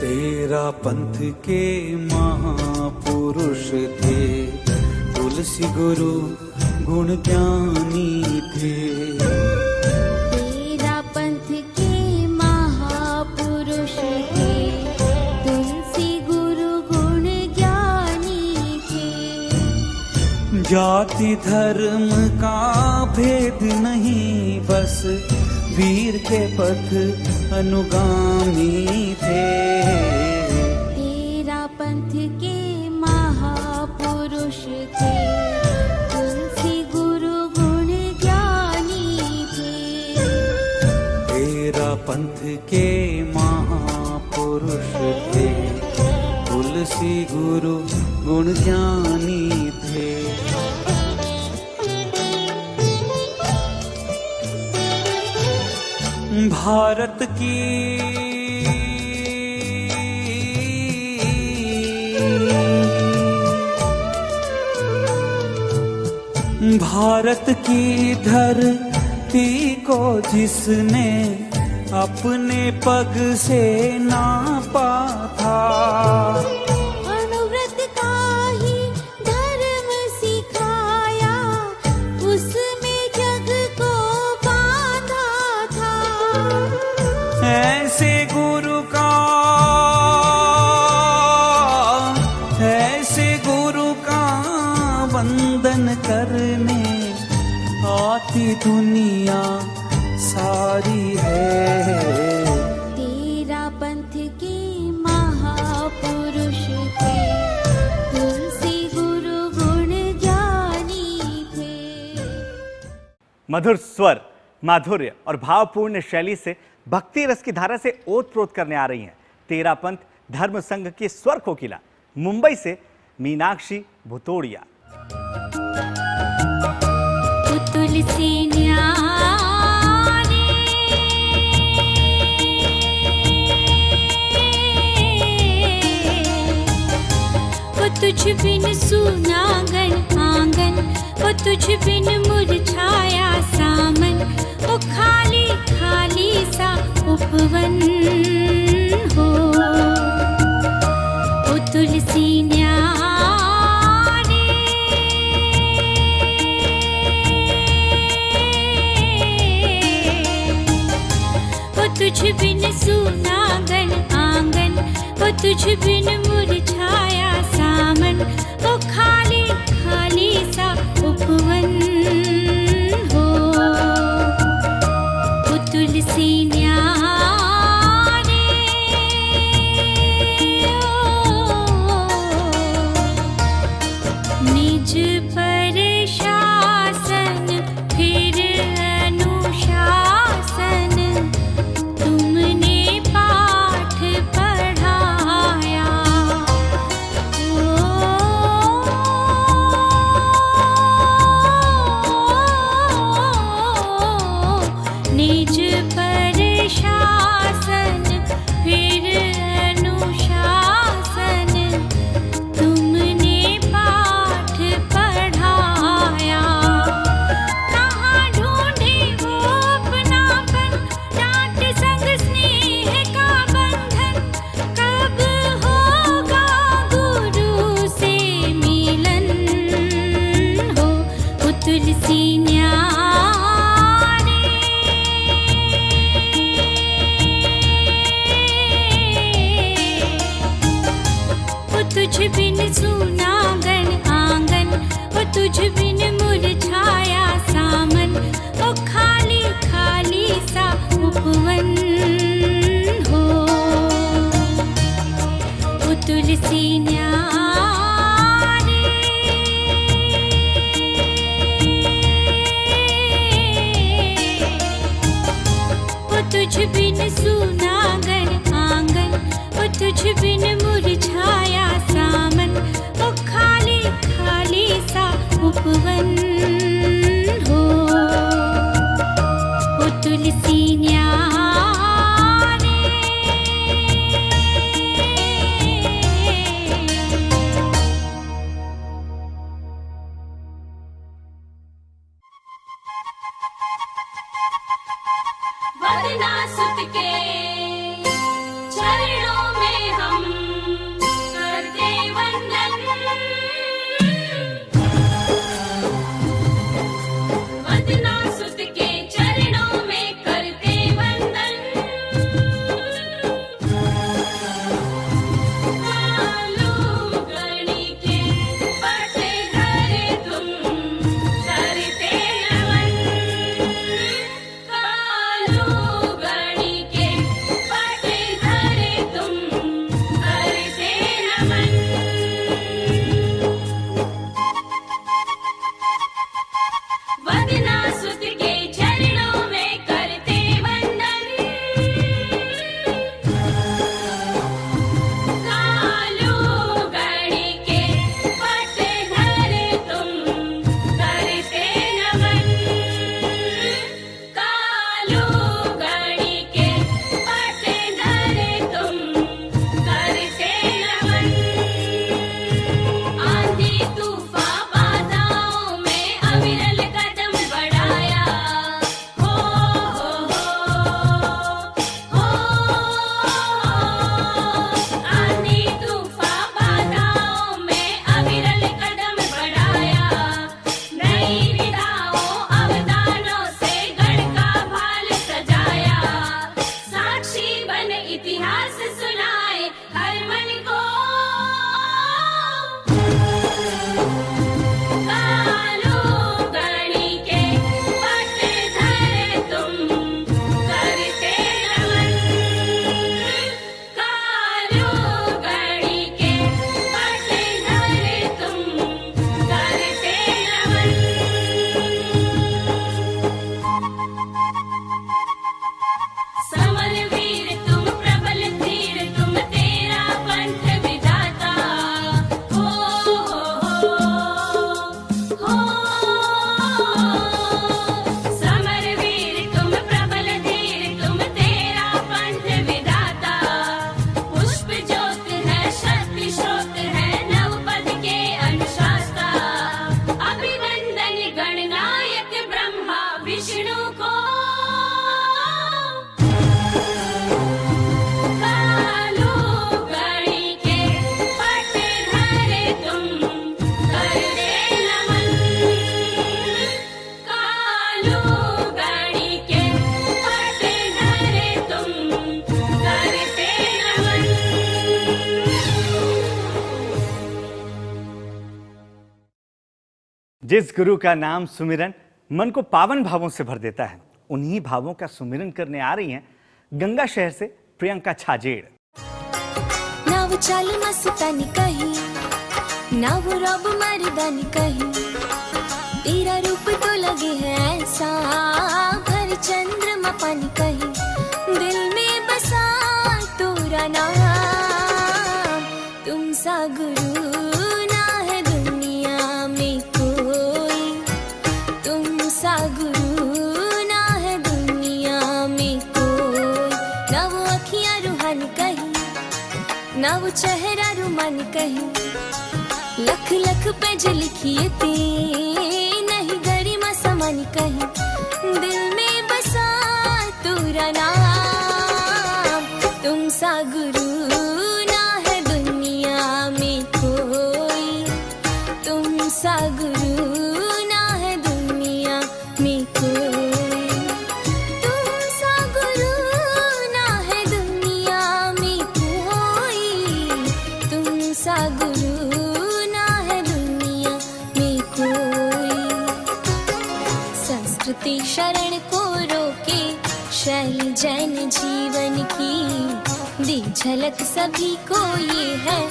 तेरा पंथ के महापुरुष थे, तुलसी गुरु गुण ज्ञानी थे। तेरा पंथ के महापुरुष थे, तुलसी गुरु गुण ज्ञानी थे। जाति धर्म का भेद नहीं, बस वीर के पथ अनुगामी थे। तेरा पंथ के महापुरुष थे, तुलसी गुरु गुण ज्ञानी थे। तेरा पंथ के महापुरुष थे, तुलसी गुरु गुण ज्ञानी थे। भारत की धरती को जिसने अपने पग से नापा था, अनुव्रत का ही धर्म सिखाया, उसमें जग को बांधा था। ऐसे गुरु का वंदन करने आती दुनिया सारी है। तेरा पंथ के महापुरुष थे, तुलसी गुरु गुण ज्ञानी थे। मधुर स्वर, माधुर्य और भावपूर्ण शैली से भक्ति रस की धारा से ओतप्रोत करने आ रही हैं तेरा पंथ धर्म संघ की स्वर कोकिला, मुंबई से मीनाक्षी भुतोड़िया। तुलसी न्यारी वो तुझ बिन सुनागन आंगन, वो तुझ बिन मुरझाया सामन, वो खाली खाली सा उपवन हो। वो तुलसी न्यारी वो तुझ बिन सुनागन आंगन, वो तुझ बिन मुरझाया सामन, वो खाली खाली सा उपवन हो। वो तुलसी न्यारी निज पर शासन फिर अनुशासन, तुमने पाठ पढ़ाया। निज पर शासन फिर अनुशासन, तुमने पाठ पढ़ाया। कहाँ ढूंढे वो अपनापन, डांट संग स्नेह का बंधन, कब होगा गुरु से मिलन हो। वो तुलसी न्यारी वो तुझ बिन सुनागन आंगन, वो तुझ बिन मुरझाया सामन, वो खाली खाली सा उपवन हो। वो तुलसी न्यारी वो तुझ बिन सुनागन आंगन, वो तुझ बिन मुरझाया सामन, वो खाली खाली सा उपवन हो। वो तुलसी न्यारी रस सुनाए हर मन को। कालो गणी के पट धरे तुम करते रमन। कालो गणी के पट धरे तुम करते रमन। समर वीर तुम प्रबल धीर तुम तेरा पंथ विधाता। हो समर वीर तुम प्रबल धीर तुम तेरा पंथ विधाता। पुष्प ज्योत है शक्ति स्रोत है नवपद के अनुशास्ता। अभिनंदन गणनायक ब्रह्मा विष्णु को। कालो गणी के पट धरे तुम करते नमन। कालो गणी के पट धरे तुम करते नमन। जिस गुरु का नाम सुमिरन मन को पावन भावों से भर देता है, उन्हीं भावों का सुमिरन करने आ रही हैं गंगा शहर से प्रियंका छाजेड़। ना वो चाल मस्तानी कही ना वो रब मर्दानी कही। तेरा रूप तो लगे है ऐसा भर चंद्रमा पानी कही। दिल में बसा तोरा नाम तुम सा गुरु ना है दुनिया में कोई। तुम सा गुरु ना है दुनिया में कोई। ना वो अखियां रूहानी कही ना वो चेहरा रुमानी कही। लख लख पेज लिखिए ते नहीं गरिमा समानी कही। दिल में बसा तोरा नाम तुम सा गुरु ना है दुनिया में कोई। तुम सा गुरु ना है दुनिया में कोई। तुम सा गुरु ना है दुनिया में कोई। तुम सा गुरु ना है दुनिया में कोई। संस्कृति शरण को रोके शैली जैन जीवन की। दी झलक सभी को ये है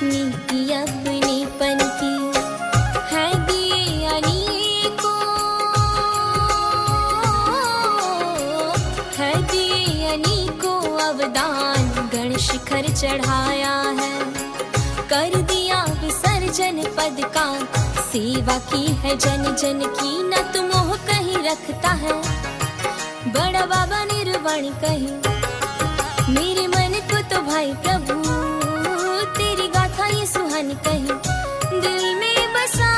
नीति अपनेपन की। है दिए अनेकों है दिए अनेकों अवदान। गण शिखर चढ़ाया है कर दिया विसर्जन पद का। सेवा की है जन जन की न तुम मोह कहीं रखता है। बड़ा बाबा निर्वाणी कही मेरे मन को तो भाई प्रभु। तेरी गाथा ये सुहानी कही। दिल में बसा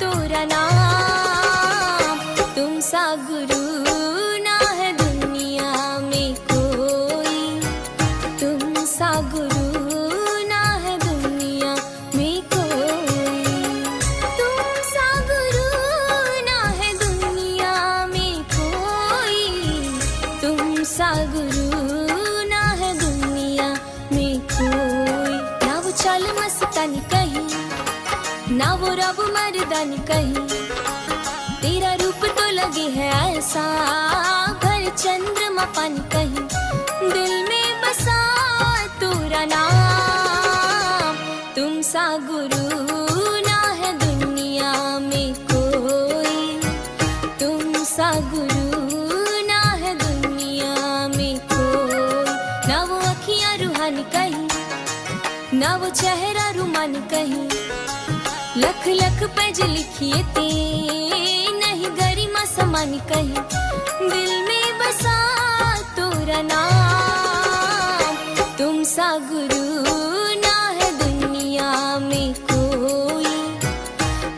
तोरा नाम तुम सा गुरु ना है दुनिया में कोई। तुम सा गुरु ना है दुनिया में कोई। तुम सा गुरु ना है दुनिया में कोई। तुम सा गुरु ना है दुनिया में कोई। ना वो चाल मस्तानी कही ना वो रब मर्दानी कही। तेरा रूप तो लगे है ऐसा भर चंद्रमा पानी कही। दिल में बसा तोरा नाम तुम सा गुरु ना है दुनिया में कोई। तुम सा गुरु ना है दुनिया में कोई। ना वो अखियां रूहानी कही ना वो चेहरा रुमानी कही। लख लख पेज लिखिए ते नहीं गरिमा समानी कही। दिल में बसा तोरा नाम तुम सा गुरु ना है दुनिया में कोई।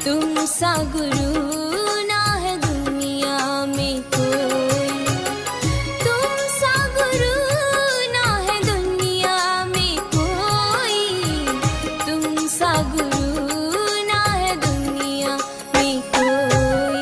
तुम सा गुरु ना है दुनिया में कोई। तुम सा गुरु ना है दुनिया में कोई। तुम सा गुरु ना है दुनिया में कोई।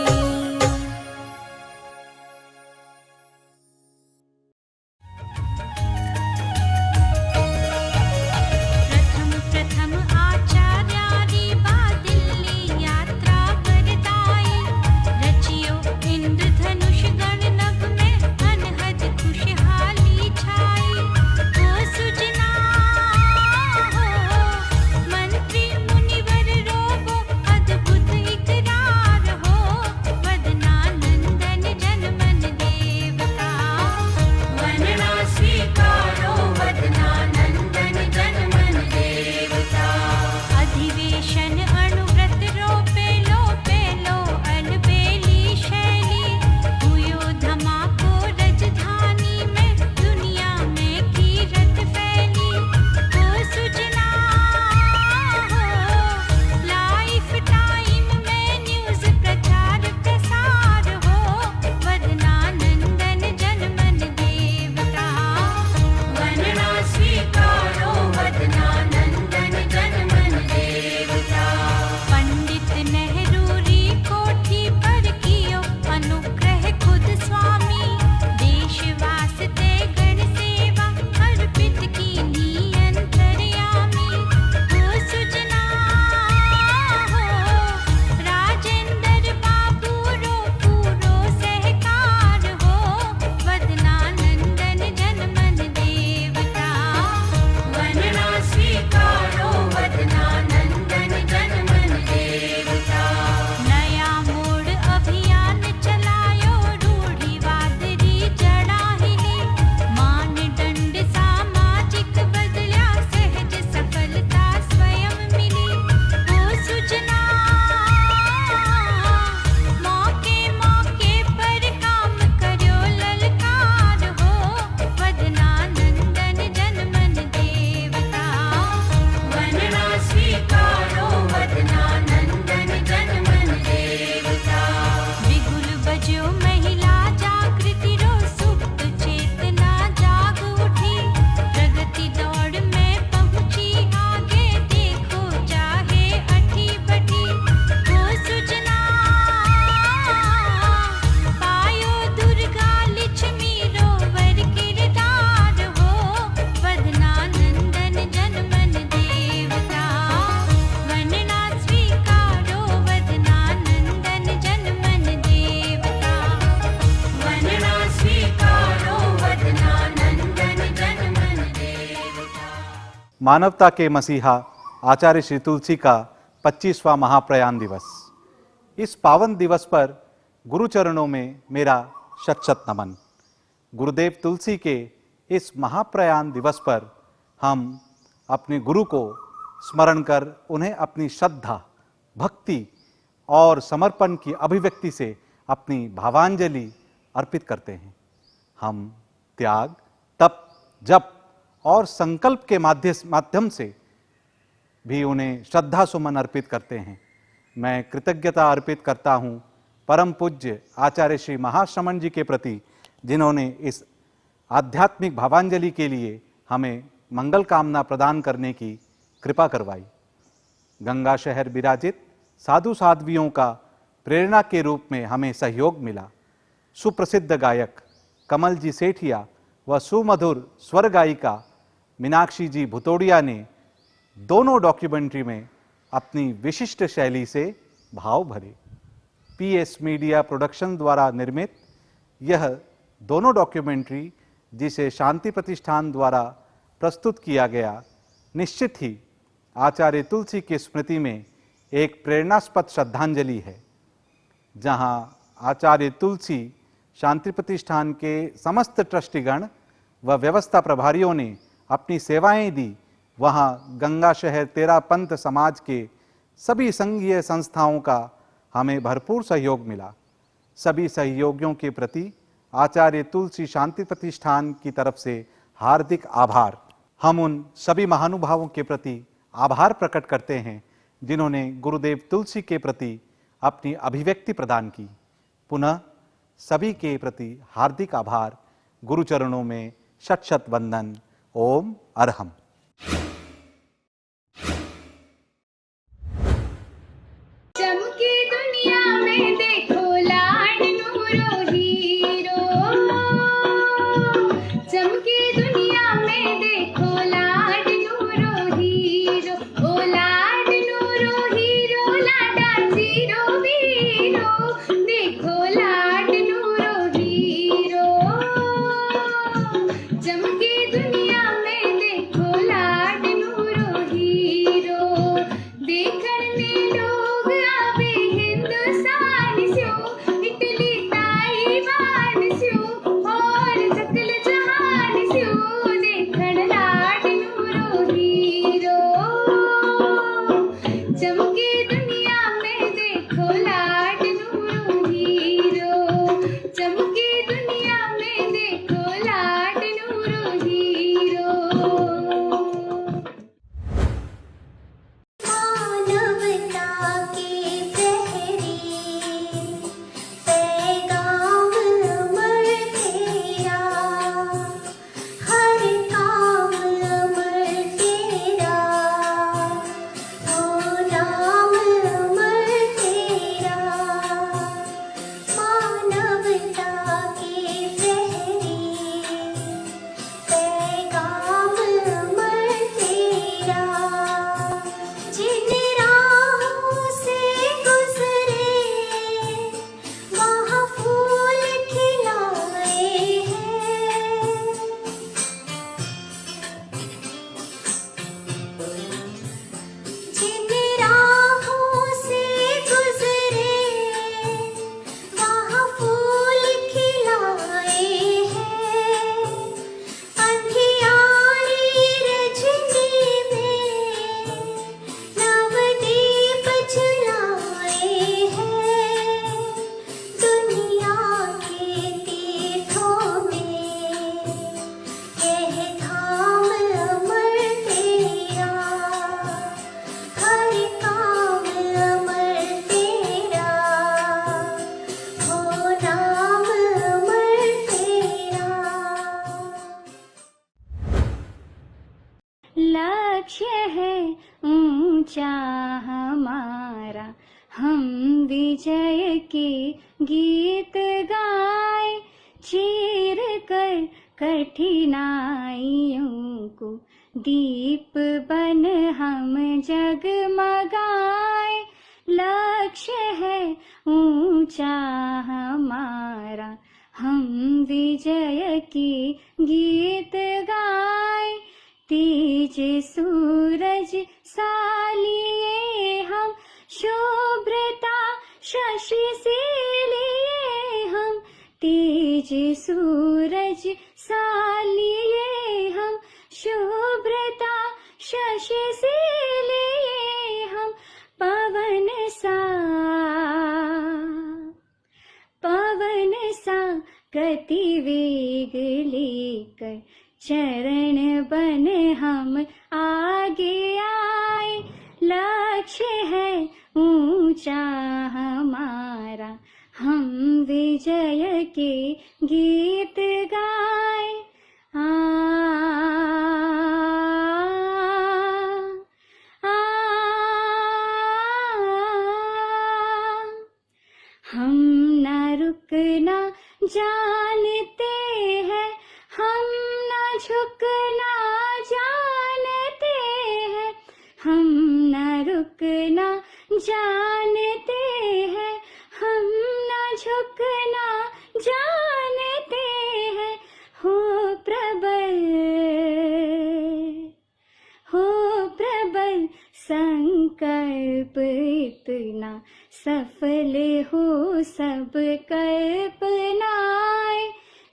मानवता के मसीहा आचार्य श्री तुलसी का 25वां महाप्रयाण दिवस। इस पावन दिवस पर गुरुचरणों में मेरा शत शत नमन। गुरुदेव तुलसी के इस महाप्रयाण दिवस पर हम अपने गुरु को स्मरण कर उन्हें अपनी श्रद्धा, भक्ति और समर्पण की अभिव्यक्ति से अपनी भावांजलि अर्पित करते हैं। हम त्याग, तप, जप और संकल्प के माध्यम से भी उन्हें श्रद्धा सुमन अर्पित करते हैं। मैं कृतज्ञता अर्पित करता हूँ परम पूज्य आचार्य श्री महाश्रमण जी के प्रति, जिन्होंने इस आध्यात्मिक भावांजलि के लिए हमें मंगल कामना प्रदान करने की कृपा करवाई। गंगा शहर विराजित साधु साध्वियों का प्रेरणा के रूप में हमें सहयोग मिला। सुप्रसिद्ध गायक कमल जी सेठिया व सुमधुर स्वर गायिका मीनाक्षी जी भुतोड़िया ने दोनों डॉक्यूमेंट्री में अपनी विशिष्ट शैली से भाव भरे। पीएस मीडिया प्रोडक्शन द्वारा निर्मित यह दोनों डॉक्यूमेंट्री, जिसे शांति प्रतिष्ठान द्वारा प्रस्तुत किया गया, निश्चित ही आचार्य तुलसी की स्मृति में एक प्रेरणास्पद श्रद्धांजलि है। जहां आचार्य तुलसी शांति प्रतिष्ठान के समस्त ट्रस्टीगण व व्यवस्था प्रभारियों ने अपनी सेवाएं दी, वहां गंगा शहर तेरा पंथ समाज के सभी संघीय संस्थाओं का हमें भरपूर सहयोग मिला। सभी सहयोगियों के प्रति आचार्य तुलसी शांति प्रतिष्ठान की तरफ से हार्दिक आभार। हम उन सभी महानुभावों के प्रति आभार प्रकट करते हैं जिन्होंने गुरुदेव तुलसी के प्रति अपनी अभिव्यक्ति प्रदान की। पुनः सभी के प्रति हार्दिक आभार। गुरुचरणों में शत शत वंदन। ओम अरहम। चमकी दुनिया में देखो लाड नूरो हीरो, चमकी दुनिया में देखो लाड नूरो हीरो, ओ लाड नूरो हीरो, लाडा जीरो वीरो, देखो लाड नूरो हीरो। चमकी दुनिया में देखो लाड नूरो हीरो, देखण में लोग आवे हिंदुस्तान स्यो, इटली ताइवान स्यो और सकल जहान स्यो, देखण लाड नूरो हीरो। चमकी दुनिया में देखो लाड नूरो हीरो, चमकी दुनिया में देखो लाड नूरो हीरो। मानवता के प्रहरी, पैगाम अमर तेरा, हर काम अमर तेरा, ओ नाम अमर तेरा। मानवता के प्रहरी, पैगाम अमर तेरा, जिन राहों से गुजरे वहाँ फूल खिलाए हैं, जिन राहों से गुजरे वहाँ फूल खिलाए हैं, अंधियारी रजनी में नवदीप जलाए हैं, दुनिया के तीर्थों में यह धाम अमर तेरा, हर काम अमर तेरा, हो नाम अमर तेरा। लक्ष्य है ऊंचा हमारा, हम विजय के गीत गाए, चीर कर कठिनाइयों को दीप बन हम जगमगाए। लक्ष्य है ऊंचा हमारा, हम विजय के गीत गाए, तीर तेज सूरज सालिए हम, शुभ्रता शशि से लिए हम। तेज सूरज सालिए हम, शुभ्रता शशि से लिए हम। पवन सा गति वेग लेकर चरण बन हम आगे आए। लक्ष्य है ऊंचा हमारा, हम विजय के गीत गाए। हम न रुकना जानते हैं, हम न झुकना जानते हैं। हम न रुकना जानते हैं, हम न झुकना जानते हैं। हो प्रबल संकल्प इतना, सफल हो सब कल्पनाएं।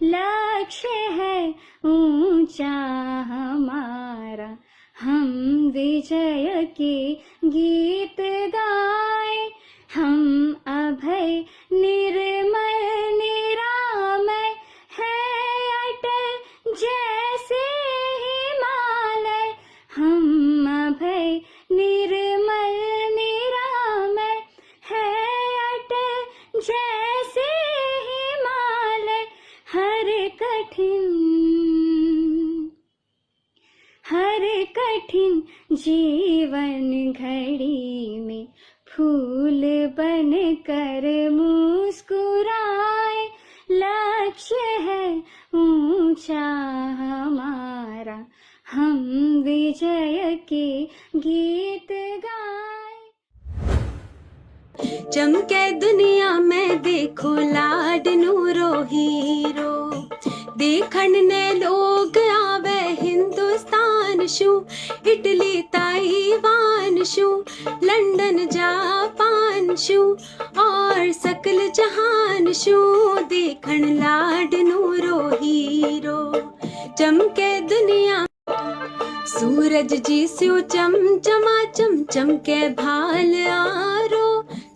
लक्ष्य है ऊंचा हमारा, हम विजय के गीत गाए। हम अभय निर्मल निरामय है अटल जैसे हिमालय। हम अभय निर्मल निरामय है अटल जैसे हिमालय। हर कठिन जीवन घड़ी में फूल बन कर मुस्कुराए। लक्ष्य है ऊंचा हमारा, हम विजय के गीत गाए। चमके दुनिया में देखो लाड नूरो हीरो, देखण ने लोग आवे हिंदुस्तान शू। इटली ताइवान शू, लंदन जापान शू, और सकल जहान शू। देखण लाड नूरो हीरो, चमके दुनिया। सूरज जी स्यो चमचमा चमके भाल आरो।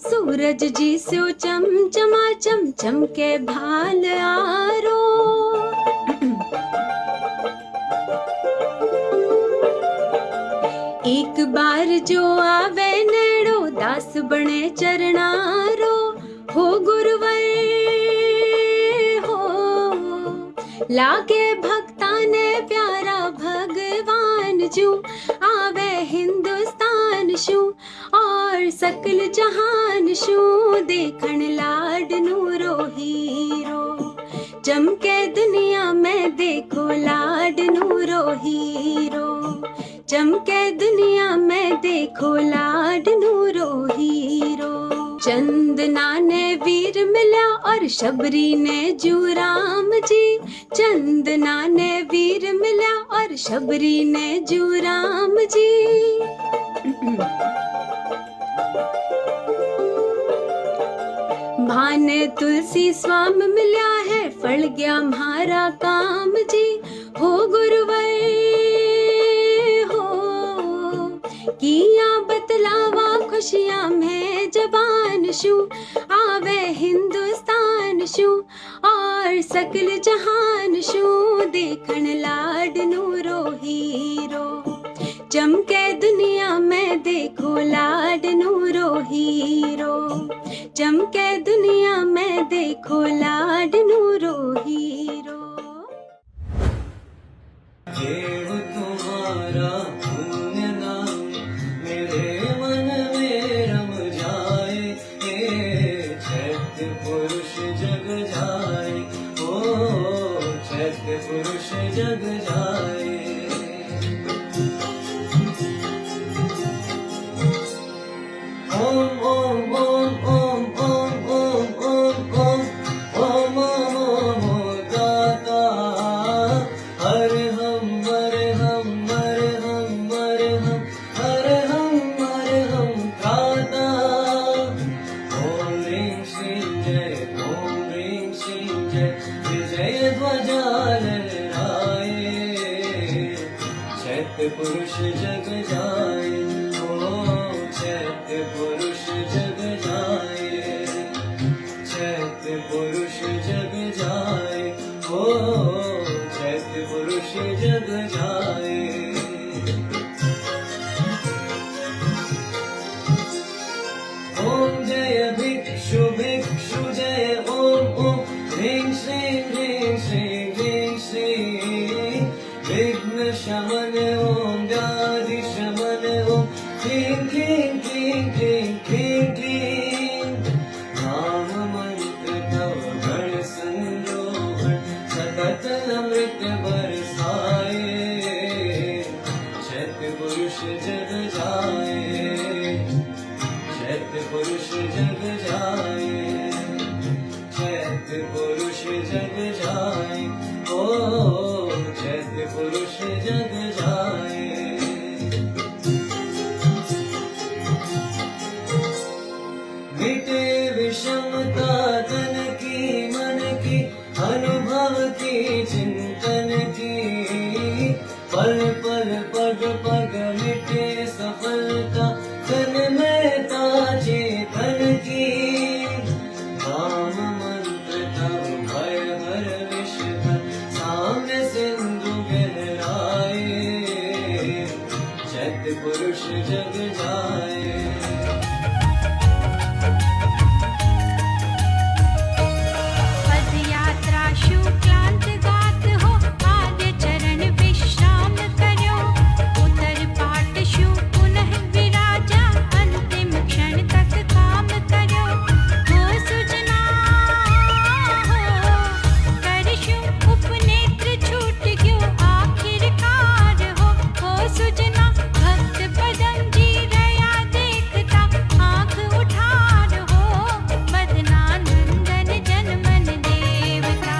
सूरज जी स्यो चमचमा चमके भाल आरो। एक बार जो आवे नेड़ो, दास बने चरणारो। हो गुरुवर हो, लागे भक्ता ने प्यारा भगवान जू। आवे हिंदुस्तान शू, और सकल जहान शू। देखण लाड नूरो हीरो, चमके दुनिया में देखो लाड नूरो हीरो। चमके दुनिया में देखो लाड नूरो हीरो। चंदना ने वीर मिला और शबरी ने जू राम जी। चंदना ने वीर मिला और शबरी ने जू राम जी। भाने तुलसी स्वाम मिला है, फल गया म्हारा काम जी। हो गुरुवर हो, किया बतलावा खुशियां में जबान शू। आवे हिंदुस्तान शू, और सकल जहान शू। देखण लाड नूरो हीरो, चमके दुनिया में देखो लाड नूरो हीरो। चमके दुनिया में देखो लाड नूरो हीरो। देव तुम्हारा पुण्य नाम मेरे मन में रम जाए। चैत्य पुरुष जग जाए, ओ चैत्य पुरुष जग जाए। ओम ओम ओम ओम ओम ओम ओम ओम ओम। पुरुष जग जाए, ओ चैत्य पुरुष जग जाए, चैत्य पुरुष जग जाए, ओ चैत्य पुरुष जग जाए। ओम जय भिक्षु भिक्षु जय ओम ओम ह्रीं श्रीं ह्रीं श्रीं ह्रीं श्रीं विघ्न शमन ओम व्याधि शमन ओम क्लीं क्लीं क्लीं क्लीं क्लीं क्लीं। नाम मंत्र तव गण संरोहण सतत अमृत बरसाए, चैत्य पुरुष जग जाए, चैत्य पुरुष जग जाए, चैत्य पुरुष जग जाए, ओ चैत्य पुरुष जग जाए। मिटे विषमता तन की मन की, अनुभव की चिंतन की, पल पल पग पग मिटे सफलता तन में चेतन की। नाम मंत्र तव भय हर विश्व साम्य सिंधु गहराए, चैत्य पुरुष जग जाए। पद यात्रा शुक्लांत गात हो, आद्य चरण विश्राम करो, उत्तर पाठ शु पुनः विराजा, अंतिम क्षण तक काम करो। हो सुजना हो करशु उपनेत्र छूट गयो, आखिरकार हो सुजना भक्त पदम जी रया देखता, आंख उठार हो बदना नंदन जन्मन देवता।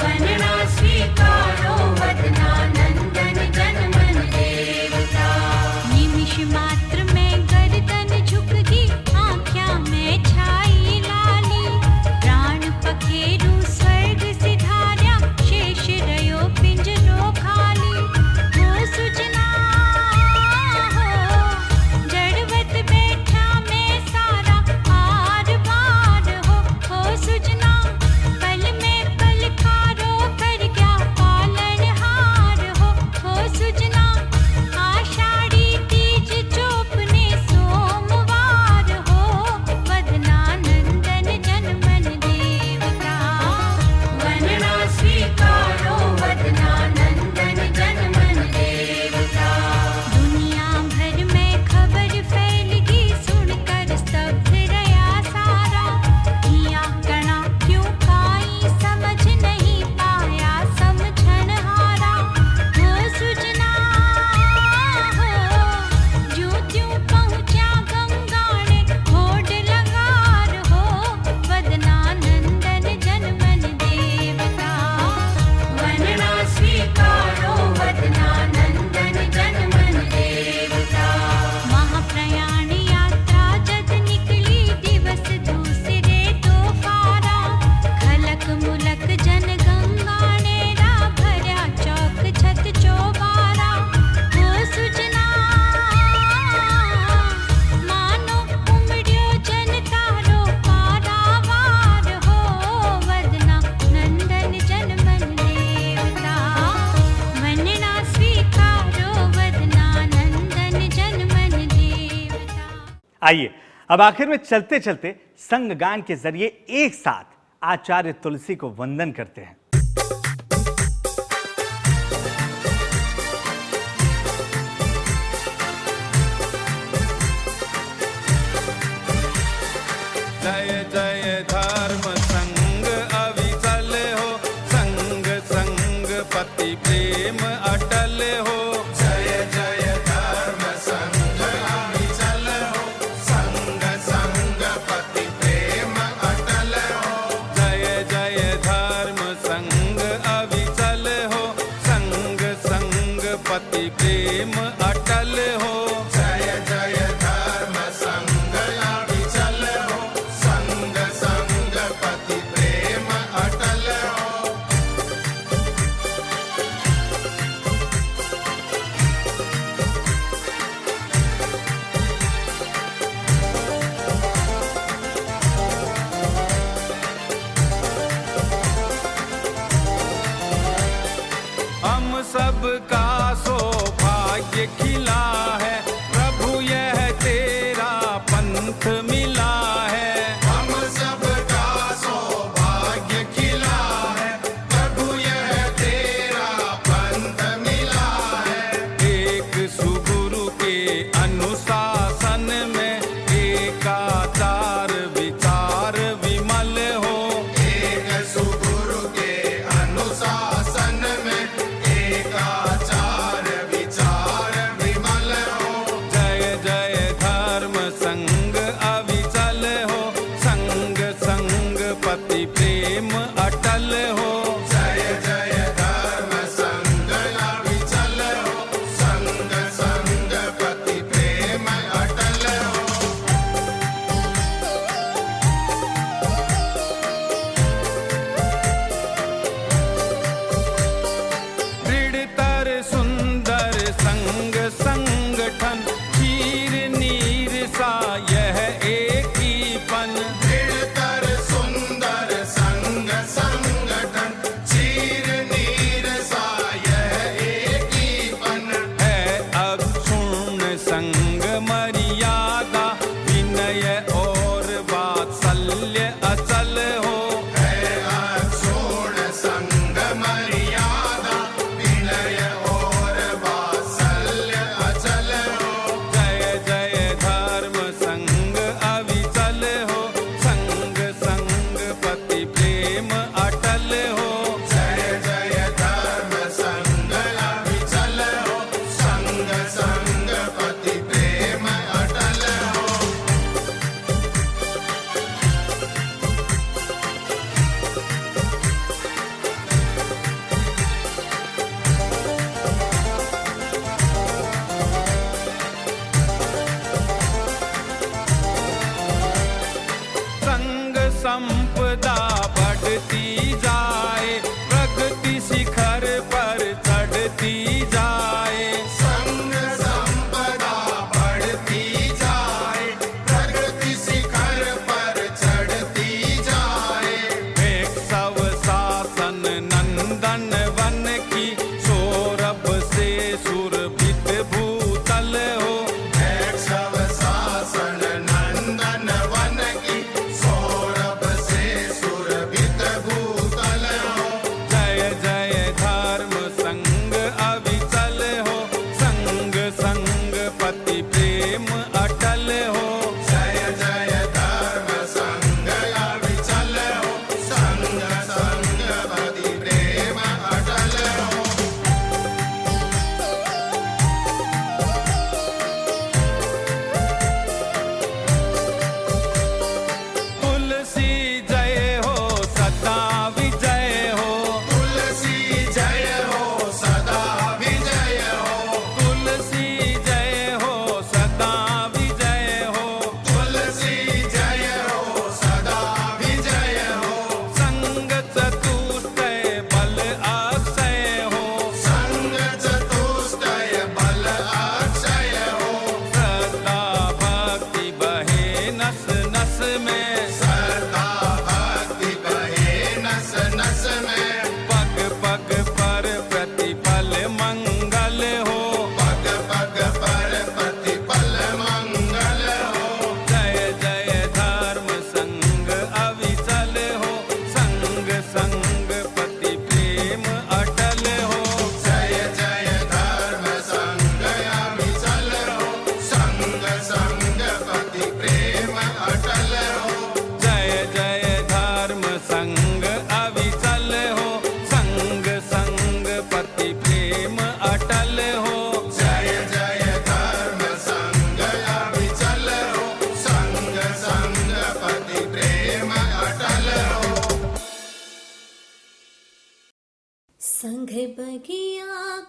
वंदना स्वीकारो बदना नंदन जन्मन देवता। निमिष मात्र में गर्दन झुकगी, आँख्या में छाई लाली, प्राण पखेरु स्वर्ग सिधार्या, शेष रयो पिंजरो खाली। हो सुजना हो जड़वत बैठा में सारा, आर बार हो सुजना पल में पल खारो कर गया पालनहार हो सुजना। आषाढ़ी तीज चौपने सोमवार हो, वदना नंदन जन्मन देवता। वंदना स्वीकारो बदना नंदन जन्मन देवता। दुनिया भर में खबर फैलगी, सुनकर स्तब्ध रया सारा, किया कणा क्यों काई समझ नहीं पाया समझन हारा। हो सुजना हो जो त्यों पहुँचा गंगाने, होड़ लगार हो वदना नंदन जन्मन देवता। वंदना स्वीकारो बदना नंदन जन्मन देवता। महाप्रयाण यात्रा जद निकली, दिवस दूसरे तो पारा, खलक मुलक जन गंगाने रा, भरा चौक छत चौबारा। हो सुजना मानो उमड़्यो जन तारो पारावार हो, वदना नंदन जन्मन देवता। वंदना स्वीकारो वदना नंदन जन्मन देवता। आइए अब आखिर में चलते चलते संग गान के जरिए एक साथ आचार्य तुलसी को वंदन करते हैं। जय जय धर्म संग अविचल हो, संग संग पति प्रेम अटल हो। जय जय धर्म संग अविचल हो, संग संग पति प्रेम अटल हो। जय जय धर्म संग अविचल हो, संग संग पति प्रेम अटल हो। जय जय धर्म संग अविचल हो, संग संग पति प्रेम अटल हो।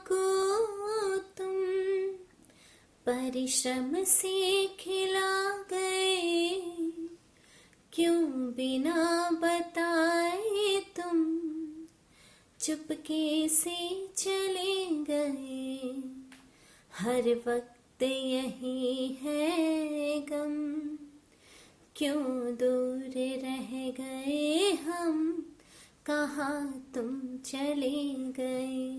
को तुम परिश्रम से खिला गए, क्यों बिना बताए तुम चुपके से चले गए। हर वक्त यही है गम, क्यों दूर रह गए हम, कहाँ तुम चले गए।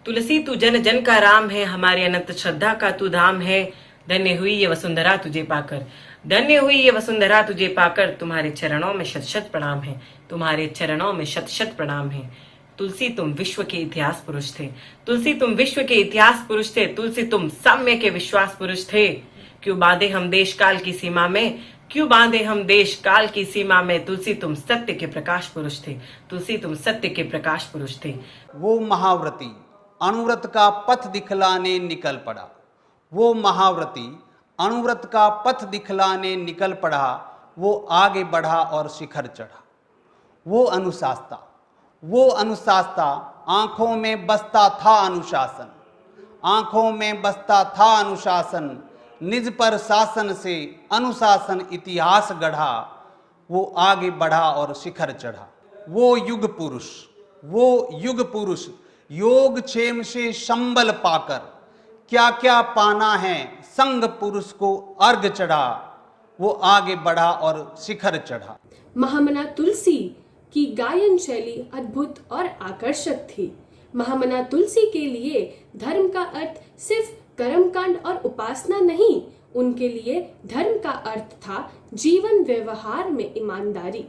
तुलसी तू जन जन का राम है, हमारे अनंत श्रद्धा का तू धाम है। धन्य हुई ये वसुंधरा तुझे पाकर, धन्य हुई ये वसुंधरा तुझे पाकर। तुम्हारे चरणों में शत शत प्रणाम है, तुम्हारे चरणों में शत शत प्रणाम है। तुलसी तुम विश्व के इतिहास पुरुष थे, तुलसी तुम विश्व के इतिहास पुरुष थे। तुलसी तुम साम्य के विश्वास पुरुष थे। क्यों बांधे हम देश काल की सीमा में, क्यों बांधे हम देश काल की सीमा में। तुलसी तुम सत्य के प्रकाश पुरुष थे, तुलसी तुम सत्य के प्रकाश पुरुष थे। वो महाव्रती अनुव्रत का पथ दिखलाने निकल पड़ा, वो महाव्रती अनुव्रत का पथ दिखलाने निकल पड़ा। वो आगे बढ़ा और शिखर चढ़ा। वो अनुशास्ता आंखों में बसता था अनुशासन, आंखों में बसता था अनुशासन। निज पर शासन से अनुशासन इतिहास गढ़ा। वो आगे बढ़ा और शिखर चढ़ा। वो युग पुरुष योग क्षेम से संबल पाकर क्या क्या पाना है, संग पुरुष को अर्घ चढ़ा। वो आगे बढ़ा और शिखर चढ़ा। महामना तुलसी की गायन शैली अद्भुत और आकर्षक थी। महामना तुलसी के लिए धर्म का अर्थ सिर्फ कर्मकांड और उपासना नहीं, उनके लिए धर्म का अर्थ था जीवन व्यवहार में ईमानदारी।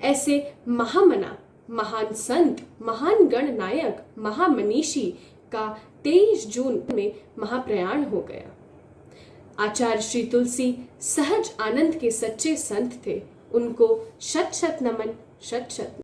ऐसे महामना, महान संत, महान गणनायक, महामनीषी का 23 जून में महाप्रयाण हो गया। आचार्य श्री तुलसी सहज आनंद के सच्चे संत थे। उनको शत शत नमन, शत शत।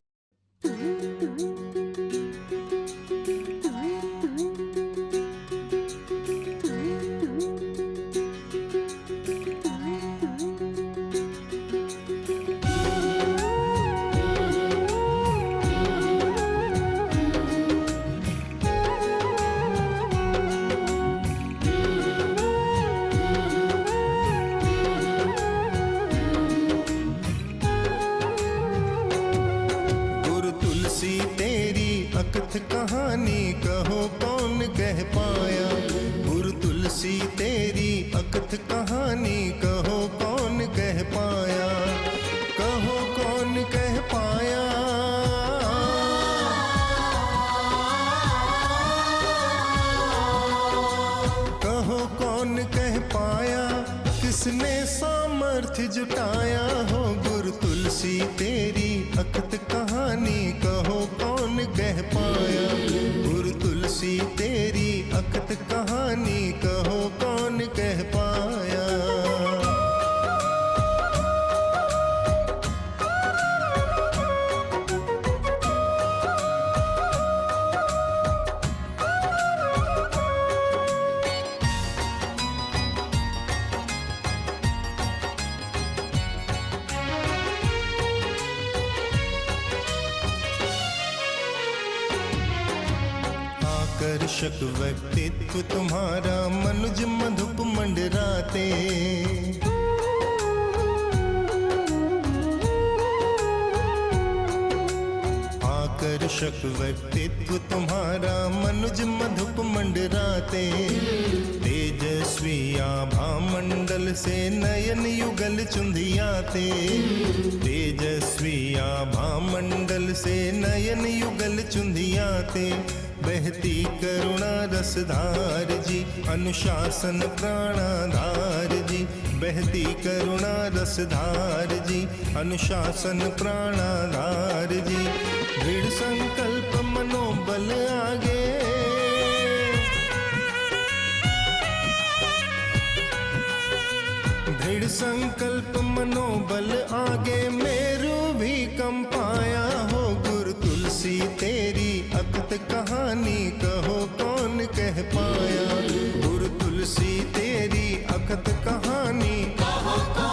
कहानी कहो कौन कह पाया। गुरु तुलसी तेरी अकथ कहानी कहो कौन कह पाया। कहो कौन कह पाया। कहो कौन कह पाया। किसने सामर्थ्य जुटाया हो। गुरु तुलसी तेरी अकथ कहानी कहो कौन कह पाया। गुरु तुलसी तेरी अकथ कहानी कहो कौन कह पाया। आकर्षक व्यक्तित्व तुम्हारा मनुज मधुप मंडराते। आकर्षक व्यक्तित्व तुम्हारा मनुज मधुप मंडराते। तेजस्वी आभा मंडल से नयन युगल चुंधियाते। तेजस्वी आभा मंडल से नयन युगल चुंधियाते। बहती करुणा रसधार जी अनुशासन प्राणाधार जी। बहती करुणा रसधार जी अनुशासन प्राणाधार जी। दृढ़ संकल्प मनोबल आगे। दृढ़ संकल्प मनोबल आगे मेरू भी कम पाया हो। गुरु तुलसी तेरी अकथ कहानी कहो कौन कह पाया। गुरु तुलसी तेरी अकथ कहानी कहो कौन